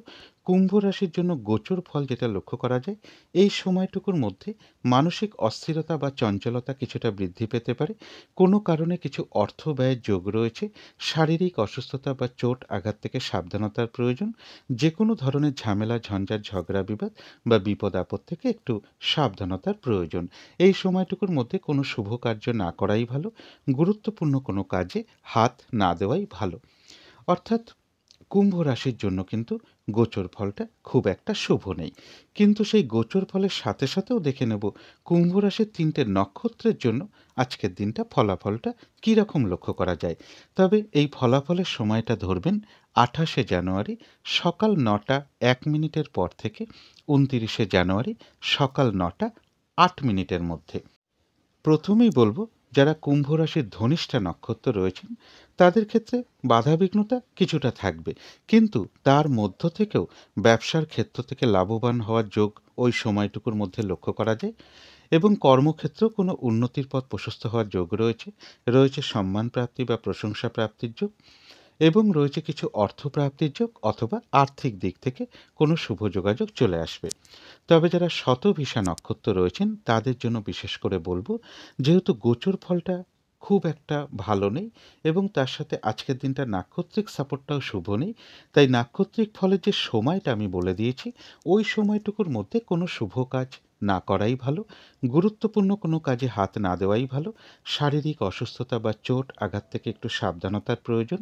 কুম্ভ রাশির জন্য গোচর ফল যেটা লক্ষ্য করা যায়, এই সময়টুকুর মধ্যে মানসিক অস্থিরতা বা চঞ্চলতা কিছুটা বৃদ্ধি পেতে পারে, কোনো কারণে কিছু অর্থ ব্যয়ের যোগ রয়েছে, শারীরিক অসুস্থতা বা চোট আঘাত থেকে সাবধানতার প্রয়োজন, যে কোনো ধরনের ঝামেলা ঝঞ্ঝাট ঝগড়া বিবাদ বা বিপদ আপদ থেকে একটু সাবধানতার প্রয়োজন। এই সময়টুকুর মধ্যে কোনো শুভ কার্য না করাই ভালো, গুরুত্বপূর্ণ কোনো কাজে হাত না দেওয়াই ভালো। অর্থাৎ কুম্ভ রাশির জন্য কিন্তু গোচর ফলটা খুব একটা শুভ নেই। কিন্তু সেই গোচর ফলের সাথে সাথেও দেখে নেব কুম্ভ রাশির 3টে নক্ষত্রের জন্য আজকের দিনটা ফলাফলটা কীরকম লক্ষ্য করা যায়। তবে এই ফলাফলের সময়টা ধরবেন 28শে জানুয়ারি সকাল 9টা 1 মিনিটের পর থেকে 29শে জানুয়ারি সকাল 9টা 8 মিনিটের মধ্যে। প্রথমেই বলবো, যারা কুম্ভ রাশির ধনিষ্ঠা নক্ষত্র রয়েছেন তাদের ক্ষেত্রে বাধাবিঘ্নতা কিছুটা থাকবে, কিন্তু তার মধ্য থেকেও ব্যবসার ক্ষেত্র থেকে লাভবান হওয়ার যোগ ওই সময়টুকুর মধ্যে লক্ষ্য করা যায়, এবং কর্মক্ষেত্রেও কোনো উন্নতির পথ প্রশস্ত হওয়ার যোগ রয়েছে, রয়েছে সম্মান প্রাপ্তি বা প্রশংসা প্রাপ্তির যোগ, এবং রয়েছে কিছু অর্থপ্রাপ্তির যোগ, অথবা আর্থিক দিক থেকে কোনো শুভ যোগাযোগ চলে আসবে। তবে যারা শতভিষা নক্ষত্র রয়েছেন তাদের জন্য বিশেষ করে বলবো, যেহেতু গোচর ফলটা খুব একটা ভালো নেই এবং তার সাথে আজকের দিনটা নাক্ষত্রিক সাপোর্টটাও শুভ নেই, তাই নাক্ষত্রিক ফলের যে সময়টা আমি বলে দিয়েছি ওই সময়টুকুর মধ্যে কোনো শুভ কাজ না করাই ভালো, গুরুত্বপূর্ণ কোনো কাজে হাত না দেওয়াই ভালো, শারীরিক অসুস্থতা বা চোট আঘাত থেকে একটু সাবধানতার প্রয়োজন,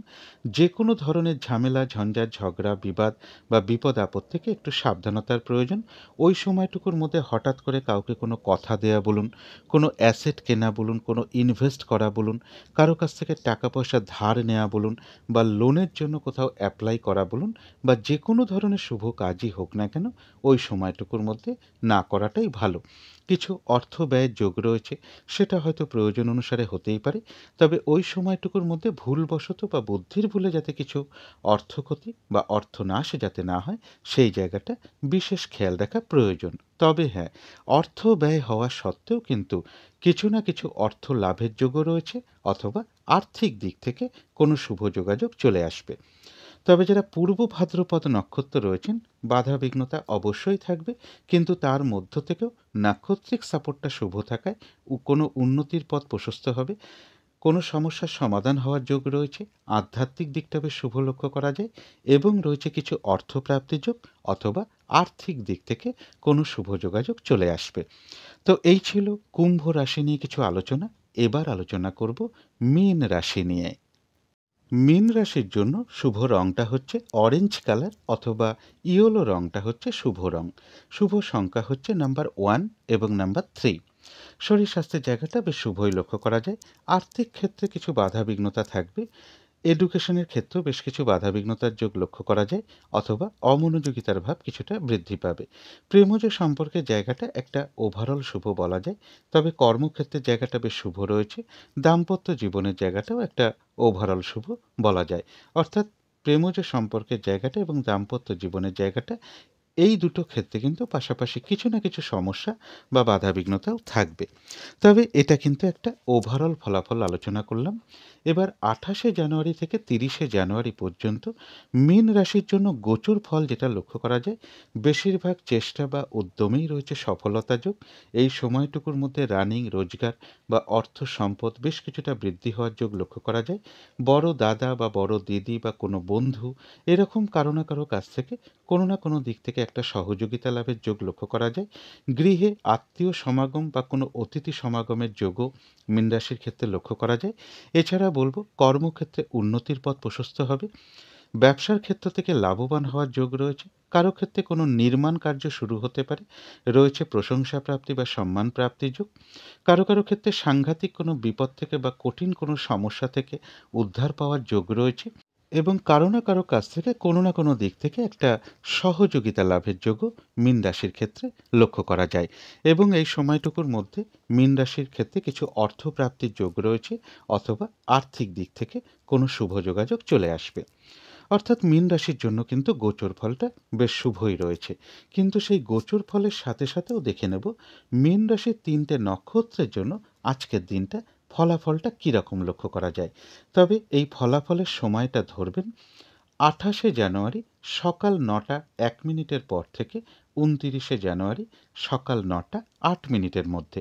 যে কোনো ধরনের ঝামেলা ঝঞ্ঝাট ঝগড়া বিবাদ বা বিপদ আপদ থেকে একটু সাবধানতার প্রয়োজন। ওই সময়টুকুর মধ্যে হঠাৎ করে কাউকে কোনো কথা দেয়া বলুন, কোনো অ্যাসেট কেনা বলুন, কোনো ইনভেস্ট করা বলুন, কারো কাছ থেকে টাকা পয়সা ধার নেওয়া বলুন, বা লোনের জন্য কোথাও অ্যাপ্লাই করা বলুন, বা যে কোনো ধরনের শুভ কাজই হোক না কেন ওই সময়টুকুর মধ্যে না করাটাই ভালো। কিছু অর্থ ব্যয়ের যোগ রয়েছে, সেটা হয়তো প্রয়োজন অনুসারে হতেই পারে, তবে ওই সময়টুকুর মধ্যে ভুলবশত বা বুদ্ধির ভুলে যাতে কিছু অর্থক্ষতি বা অর্থনাশ যাতে না হয় সেই জায়গাটা বিশেষ খেয়াল রাখা প্রয়োজন। তবে হ্যাঁ, অর্থ ব্যয় হওয়া সত্ত্বেও কিন্তু কিছু না কিছু অর্থ লাভের যোগও রয়েছে, অথবা আর্থিক দিক থেকে কোনো শুভ যোগাযোগ চলে আসবে। তবে যারা পূর্ব ভাদ্রপদ নক্ষত্র রয়েছেন, বাধা বিঘ্নতা অবশ্যই থাকবে, কিন্তু তার মধ্য থেকেও নাক্ষত্রিক সাপোর্টটা শুভ থাকায় কোনো উন্নতির পথ প্রশস্ত হবে, কোনো সমস্যার সমাধান হওয়ার যোগ রয়েছে, আধ্যাত্মিক দিকটা বেশ শুভ লক্ষ্য করা যায়, এবং রয়েছে কিছু অর্থপ্রাপ্তির যোগ অথবা আর্থিক দিক থেকে কোনো শুভ যোগাযোগ চলে আসবে। তো এই ছিল কুম্ভ রাশি নিয়ে কিছু আলোচনা। এবার আলোচনা করব মীন রাশি নিয়ে। মীন রাশির জন্য শুভ রংটা হচ্ছে অরেঞ্জ কালার অথবা ইয়েলো রংটা হচ্ছে শুভ রং। শুভ সংখ্যা হচ্ছে নাম্বার 1 এবং নাম্বার 3। শরীর স্বাস্থ্যের জায়গাটা বেশ শুভই লক্ষ্য করা যায়। আর্থিক ক্ষেত্রে কিছু বাধা বিঘ্নতা থাকবে। এডুকেশনের ক্ষেত্রেও বেশ কিছু বাধাবিঘ্নতার যোগ লক্ষ্য করা যায়, অথবা অমনোযোগিতার ভাব কিছুটা বৃদ্ধি পাবে। প্রেমজ সম্পর্কের জায়গাটা একটা ওভারঅল শুভ বলা যায়, তবে কর্মক্ষেত্রের জায়গাটা বেশ শুভ রয়েছে। দাম্পত্য জীবনের জায়গাটাও একটা ওভারঅল শুভ বলা যায়। অর্থাৎ প্রেমজ সম্পর্কের জায়গাটা এবং দাম্পত্য জীবনের জায়গাটা, এই দুটো ক্ষেত্রে কিন্তু পাশাপাশি কিছু না কিছু সমস্যা বা বাধাবিঘ্নতাও থাকবে। তবে এটা কিন্তু একটা ওভারঅল ফলাফল আলোচনা করলাম। এবার 28শে জানুয়ারি থেকে 30শে জানুয়ারি পর্যন্ত মীন রাশির জন্য গোচর ফল যেটা লক্ষ্য করা যায়, বেশিরভাগ চেষ্টা বা উদ্যমেই রয়েছে সফলতা যোগ। এই সময়টুকুর মধ্যে রানিং রোজগার বা অর্থ সম্পদ বেশ কিছুটা বৃদ্ধি হওয়ার যোগ লক্ষ্য করা যায়। বড় দাদা বা বড় দিদি বা কোনো বন্ধু এরকম কারো না কারো কাছ থেকে কোনো না কোনো দিক থেকে একটা সহযোগিতা লাভের যোগ লক্ষ্য করা যায়। গৃহে আত্মীয় সমাগম বা কোনো অতিথি সমাগমের যোগও মীন রাশির ক্ষেত্রে লক্ষ্য করা যায়। এছাড়া বলবো কর্মক্ষেত্রে উন্নতির পথ প্রশস্ত হবে। ব্যবসার ক্ষেত্র থেকে লাভবান হওয়ার যোগ রয়েছে। কারো ক্ষেত্রে কোনো নির্মাণ কার্য শুরু হতে পারে, রয়েছে প্রশংসা প্রাপ্তি বা সম্মান প্রাপ্তির যোগ। কারো কারো ক্ষেত্রে সাংঘাতিক কোনো বিপদ থেকে বা কঠিন কোনো সমস্যা থেকে উদ্ধার পাওয়ার যোগ রয়েছে, এবং কারো না কারো কাছ থেকে কোনো না কোনো দিক থেকে একটা সহযোগিতা লাভের যোগও মীন রাশির ক্ষেত্রে লক্ষ্য করা যায়। এবং এই সময়টুকুর মধ্যে মীন রাশির ক্ষেত্রে কিছু অর্থপ্রাপ্তির যোগ রয়েছে, অথবা আর্থিক দিক থেকে কোনো শুভ যোগাযোগ চলে আসবে। অর্থাৎ মীন রাশির জন্য কিন্তু গোচর ফলটা বেশ শুভই রয়েছে। কিন্তু সেই গোচর ফলের সাথে সাথেও দেখে নেব মীন রাশির 3টে নক্ষত্রের জন্য আজকের দিনটা ফলাফলটা কীরকম লক্ষ্য করা যায়। তবে এই ফলাফলের সময়টা ধরবেন 28শে জানুয়ারি সকাল 9টা 1 মিনিটের পর থেকে 29শে জানুয়ারি সকাল 9টা 8 মিনিটের মধ্যে।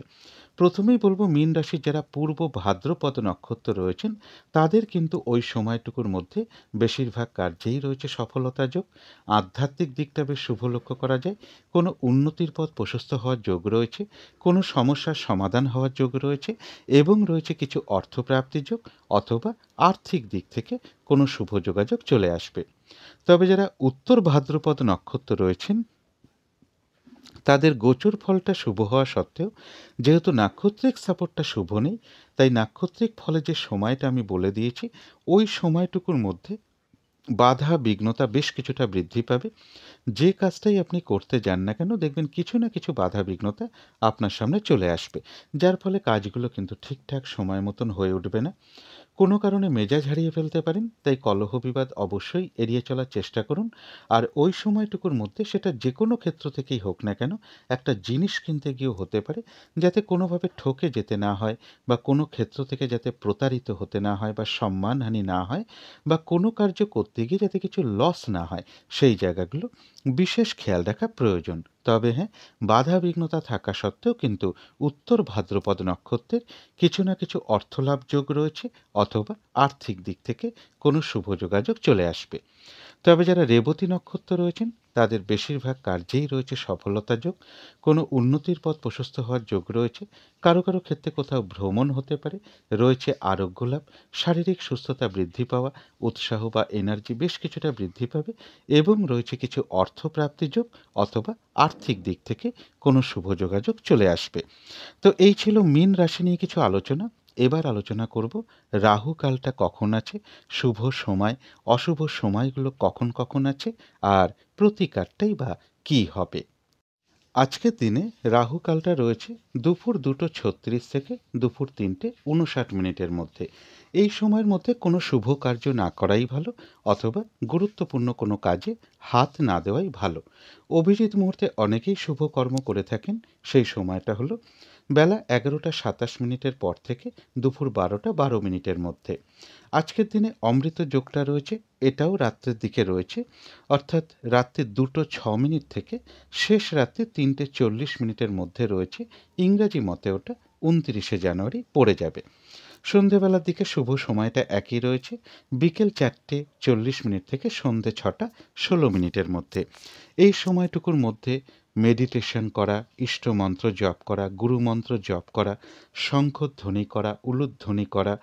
প্রথমেই বলবো মীন রাশির যারা পূর্ব ভাদ্রপদ নক্ষত্র রয়েছেন, তাদের কিন্তু ওই সময়টুকুর মধ্যে বেশিরভাগ কার্যেই রয়েছে সফলতা যোগ। আধ্যাত্মিক দিকটা বেশ শুভ লক্ষ্য করা যায়। কোনো উন্নতির পথ প্রশস্ত হওয়ার যোগ রয়েছে, কোনো সমস্যার সমাধান হওয়ার যোগ রয়েছে, এবং রয়েছে কিছু অর্থপ্রাপ্তির যোগ, অথবা আর্থিক দিক থেকে কোনো শুভ যোগাযোগ চলে আসবে। তবে যারা উত্তর ভাদ্রপদ নক্ষত্র রয়েছেন, তাদের গোচর ফলটা শুভ হওয়া সত্ত্বেও যেহেতু নাক্ষত্রিক সাপোর্টটা শুভ নেই, তাই নাক্ষত্রিক ফলে যে সময়টা আমি বলে দিয়েছি, ওই সময়টুকুর মধ্যে বাধা বিঘ্নতা বেশ কিছুটা বৃদ্ধি পাবে। যে কাজটাই আপনি করতে যান না কেন, দেখবেন কিছু না কিছু বাধা বিঘ্নতা আপনার সামনে চলে আসবে, যার ফলে কাজগুলো কিন্তু ঠিকঠাক সময় মতন হয়ে উঠবে না। কোনো কারণে মেজাজ হারিয়ে ফেলতে পারেন, তাই কলহ বিবাদ অবশ্যই এড়িয়ে চলার চেষ্টা করুন। আর ওই সময়টুকুর মধ্যে সেটা যে কোনো ক্ষেত্র থেকেই হোক না কেন, একটা জিনিস কিনতে গিয়েও হতে পারে, যাতে কোনোভাবে ঠকে যেতে না হয়, বা কোনো ক্ষেত্র থেকে যাতে প্রতারিত হতে না হয়, বা সম্মানহানি না হয়, বা কোনো কার্য করতে গিয়ে যাতে কিছু লস না হয়, সেই জায়গাগুলো বিশেষ খেয়াল রাখা প্রয়োজন। তবে হ্যাঁ, বাধা বিঘ্নতা থাকা সত্ত্বেও কিন্তু উত্তর ভাদ্রপদ নক্ষত্রের কিছু না কিছু অর্থলাভ যোগ রয়েছে, অথবা আর্থিক দিক থেকে কোনো শুভ যোগাযোগ চলে আসবে। তবে যারা রেবতী নক্ষত্র রয়েছেন, তাদের বেশিরভাগ কার্যেই রয়েছে সফলতা যোগ। কোনো উন্নতির পথ প্রশস্ত হওয়ার যোগ রয়েছে। কারো কারো ক্ষেত্রে কোথাও ভ্রমণ হতে পারে, রয়েছে আরোগ্য লাভ, শারীরিক সুস্থতা বৃদ্ধি পাওয়া, উৎসাহ বা এনার্জি বেশ কিছুটা বৃদ্ধি পাবে, এবং রয়েছে কিছু অর্থপ্রাপ্তি যোগ, অথবা আর্থিক দিক থেকে কোনো শুভ যোগাযোগ চলে আসবে। তো এই ছিল মীন রাশি নিয়ে কিছু আলোচনা। এবার আলোচনা করব রাহু কালটা কখন আছে, শুভ সময়, অশুভ সময়গুলো কখন কখন আছে, আর প্রতিকারটাই বা কী হবে। আজকের দিনে রাহু কালটা রয়েছে দুপুর 2:36 থেকে দুপুর 3:59 মধ্যে। এই সময়ের মধ্যে কোনো শুভ কার্য না করাই ভালো, অথবা গুরুত্বপূর্ণ কোনো কাজে হাত না দেওয়াই ভালো। অভিজিৎ মুহূর্তে অনেকেই শুভ কর্ম করে থাকেন। সেই সময়টা হলো বেলা 11টা 27 মিনিটের পর থেকে দুপুর 12টা 12 মিনিটের মধ্যে। আজকের দিনে অমৃত যোগটা রয়েছে এটাও রাত্রের দিকে রয়েছে, অর্থাৎ রাত্রি 2:06 থেকে শেষ রাত্রি 3:40 মধ্যে রয়েছে। ইংরাজি মতে ওটা 29শে জানুয়ারি পড়ে যাবে। সন্ধেবেলার দিকে শুভ সময়টা একই রয়েছে, বিকেল 4:40 থেকে সন্ধে 6:16 মধ্যে। এই সময়টুকুর মধ্যে মেডিটেশন করা, ইষ্টমন্ত্র জপ করা, গুরুমন্ত্র জপ করা, শঙ্খধ্বনি করা, উলুধ্বনি করা,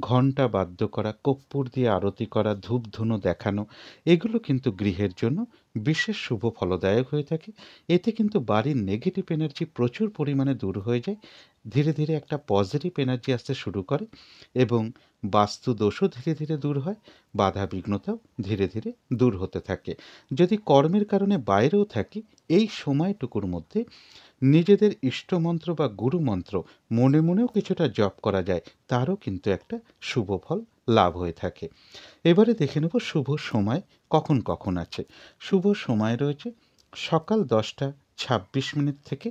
ঘণ্টা বাদ্য করা, কর্পূর দিয়ে আরতি করা, ধূপধুনো দেখানো, এগুলো কিন্তু গৃহের জন্য বিশেষ শুভ ফলদায়ক হয়ে থাকে। এতে কিন্তু বাড়ির নেগেটিভ এনার্জি প্রচুর পরিমাণে দূর হয়ে যায়, ধীরে ধীরে একটা পজিটিভ এনার্জি আসতে শুরু করে এবং বাস্তু দোষও ধীরে ধীরে দূর হয়, বাধা বিঘ্নতাও ধীরে ধীরে দূর হতে থাকে। যদি কর্মের কারণে বাইরেও থাকি, এই সময়টুকুর মধ্যে নিজেদের ইষ্টমন্ত্র বা গুরুমন্ত্র মনে মনেও কিছুটা জপ করা যায়, তারও কিন্তু একটা শুভ ফল লাভ হয়ে থাকে। এবারে দেখে নেব শুভ সময় কখন কখন আছে। শুভ সময় রয়েছে সকাল 10:26 থেকে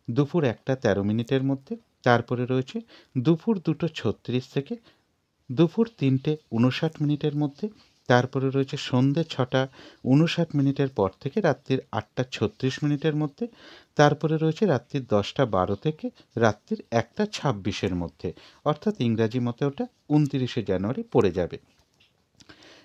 দুপুর 1:13 মধ্যে। তারপরে রয়েছে দুপুর 2:36 থেকে দুপুর 3:59 মধ্যে। তারপরে রয়েছে সন্ধ্যে 6:59 পর থেকে রাত্রির 8:36 মধ্যে। তারপরে রয়েছে রাত্রির 10:12 থেকে রাত্রির 1:26 মধ্যে, অর্থাৎ ইংরাজি মতে ওটা 29শে জানুয়ারি পড়ে যাবে।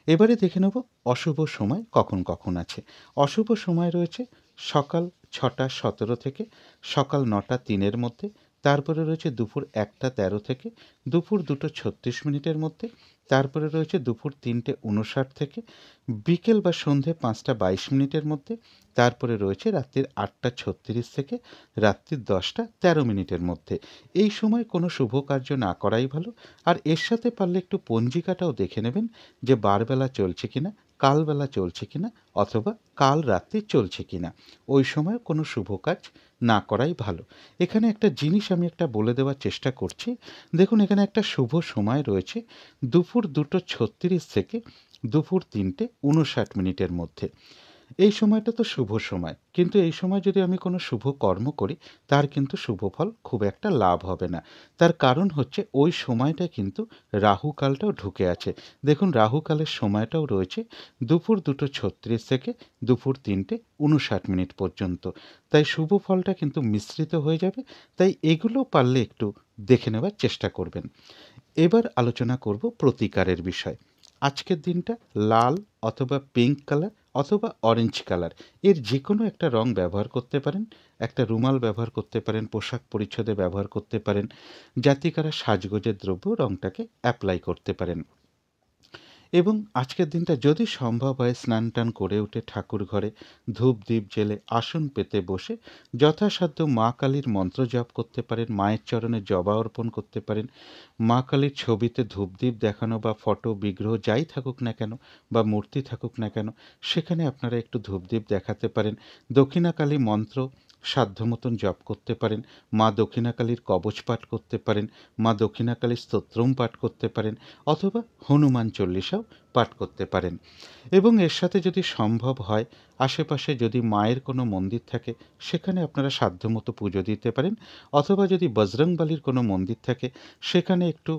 এবারে দেখে নেব অশুভ সময় কখন কখন আছে। অশুভ সময় রয়েছে সকাল 6:17 থেকে সকাল 9:03 মধ্যে। তারপরে রয়েছে দুপুর 1:13 থেকে দুপুর 2:36 মধ্যে। তারপরে রয়েছে দুপুর 3:59 থেকে বিকেল বা সন্ধে 5:22 মধ্যে। তারপরে রয়েছে রাত্রির 8:36 থেকে রাত্রির 10:13 মধ্যে। এই সময় কোনো শুভ কার্য না করাই ভালো। আর এর সাথে পারলে একটু পঞ্জিকাটাও দেখে নেবেন যে বারবেলা চলছে কিনা, কালবেলা চলছে কিনা, অথবা কাল রাত্রি চলছে কিনা। ওই সময় কোনো শুভ কাজ না করাই ভালো। এখানে একটা জিনিস আমি বলে দেওয়ার চেষ্টা করছি। দেখুন, এখানে একটা শুভ সময় রয়েছে দুপুর 2:36 থেকে দুপুর 3:59 মধ্যে। এই সময়টা তো শুভ সময়, কিন্তু এই সময় যদি আমি কোনো শুভ কর্ম করি, তার কিন্তু শুভ ফল খুব একটা লাভ হবে না। তার কারণ হচ্ছে ওই সময়টা কিন্তু রাহুকালটাও ঢুকে আছে। দেখুন, রাহুকালের সময়টাও রয়েছে দুপুর 2:36 থেকে দুপুর 3:59 পর্যন্ত। তাই শুভ ফলটা কিন্তু মিশ্রিত হয়ে যাবে। তাই এগুলো পারলে একটু দেখে নেওয়ার চেষ্টা করবেন। এবার আলোচনা করব প্রতিকারের বিষয়। আজকের দিনটা লাল অথবা পিঙ্ক কালার অথবা অরেঞ্জ কালার, এর যে কোনো একটা রং ব্যবহার করতে পারেন। একটা রুমাল ব্যবহার করতে পারেন, পোশাক পরিচ্ছদে ব্যবহার করতে পারেন, জাতিকারা সাজগোজের দ্রব্য রংটাকে অ্যাপ্লাই করতে পারেন। এবং আজকের দিনটা যদি সম্ভব হয় স্নান টান করে উঠে ঠাকুর ঘরে ধূপ দ্বীপ জেলে আসন পেতে বসে যথাসাধ্য মা কালীর মন্ত্র জপ করতে পারেন, মায়ের চরণে জবা অর্পণ করতে পারেন। মা কালীর ছবিতে ধূপ দ্বীপ দেখানো বা ফটো বিগ্রহ যাই থাকুক না কেন বা মূর্তি থাকুক না কেন, সেখানে আপনারা একটু ধূপ দ্বীপ দেখাতে পারেন। দক্ষিণাকালী মন্ত্র সাধ্য মতন জপ করতে পারেন, মা দক্ষিণাকালীর কবচ পাঠ করতে পারেন, মা দক্ষিণাকালীর স্তোত্রম পাঠ করতে পারেন, অথবা হনুমান চল্লিশাও পাঠ করতে পারেন। এবং এর সাথে যদি সম্ভব হয়, আশেপাশে যদি মায়ের কোনো মন্দির থাকে সেখানে আপনারা সাধ্যমতো পুজো দিতে পারেন, অথবা যদি বজরংবলীর কোনো মন্দির থাকে সেখানে একটু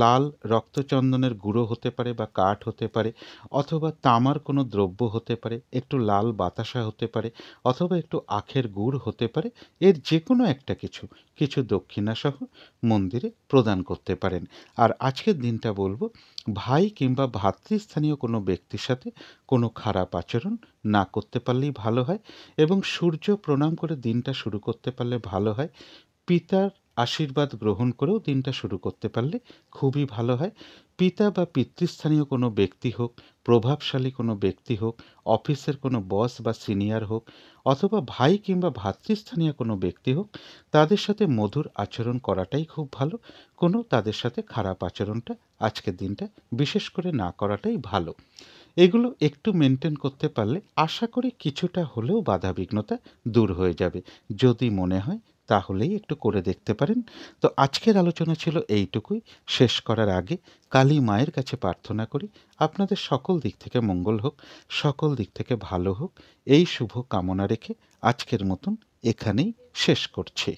লাল রক্তচন্দনের গুঁড়ো হতে পারে বা কাঠ হতে পারে, অথবা তামার কোনো দ্রব্য হতে পারে, একটু লাল বাতাসা হতে পারে, অথবা একটু আখের গুড় হতে পারে। এর যে কোনো একটা কিছু কিছু দক্ষিণাসহ মন্দিরে প্রদান করতে পারেন। আর আজকের দিনটা বলবো, ভাই কিংবা ভ্রাতৃস্থানীয় কোনো ব্যক্তির সাথে কোনো খারাপ আচরণ না করতে পারলেই ভালো হয়, এবং সূর্য প্রণাম করে দিনটা শুরু করতে পারলে ভালো হয়। পিতার আশীর্বাদ গ্রহণ করেও দিনটা শুরু করতে পারলে খুবই ভালো হয়। পিতা বা পিতৃস্থানীয় কোনো ব্যক্তি হোক, প্রভাবশালী কোনো ব্যক্তি হোক, অফিসের কোনো বস বা সিনিয়র হোক, অথবা ভাই কিংবা ভ্রাতৃস্থানীয় কোনো ব্যক্তি হোক, তাদের সাথে মধুর আচরণ করাটাই খুব ভালো। কোনো তাদের সাথে খারাপ আচরণটা আজকের দিনটা বিশেষ করে না করাটাই ভালো। এগুলো একটু মেনটেন করতে পারলে আশা করি কিছুটা হলেও বাধা বিঘ্নতা দূর হয়ে যাবে। যদি মনে হয় তাহলেই একটু করে দেখতে পারেন। তো আজকের আলোচনা ছিল এইটুকুই। শেষ করার আগে কালী মায়ের কাছে প্রার্থনা করি আপনাদের সকল দিক থেকে মঙ্গল হোক, সকল দিক থেকে ভালো হোক, এই শুভ কামনা রেখে আজকের মতন এখানেই শেষ করছি।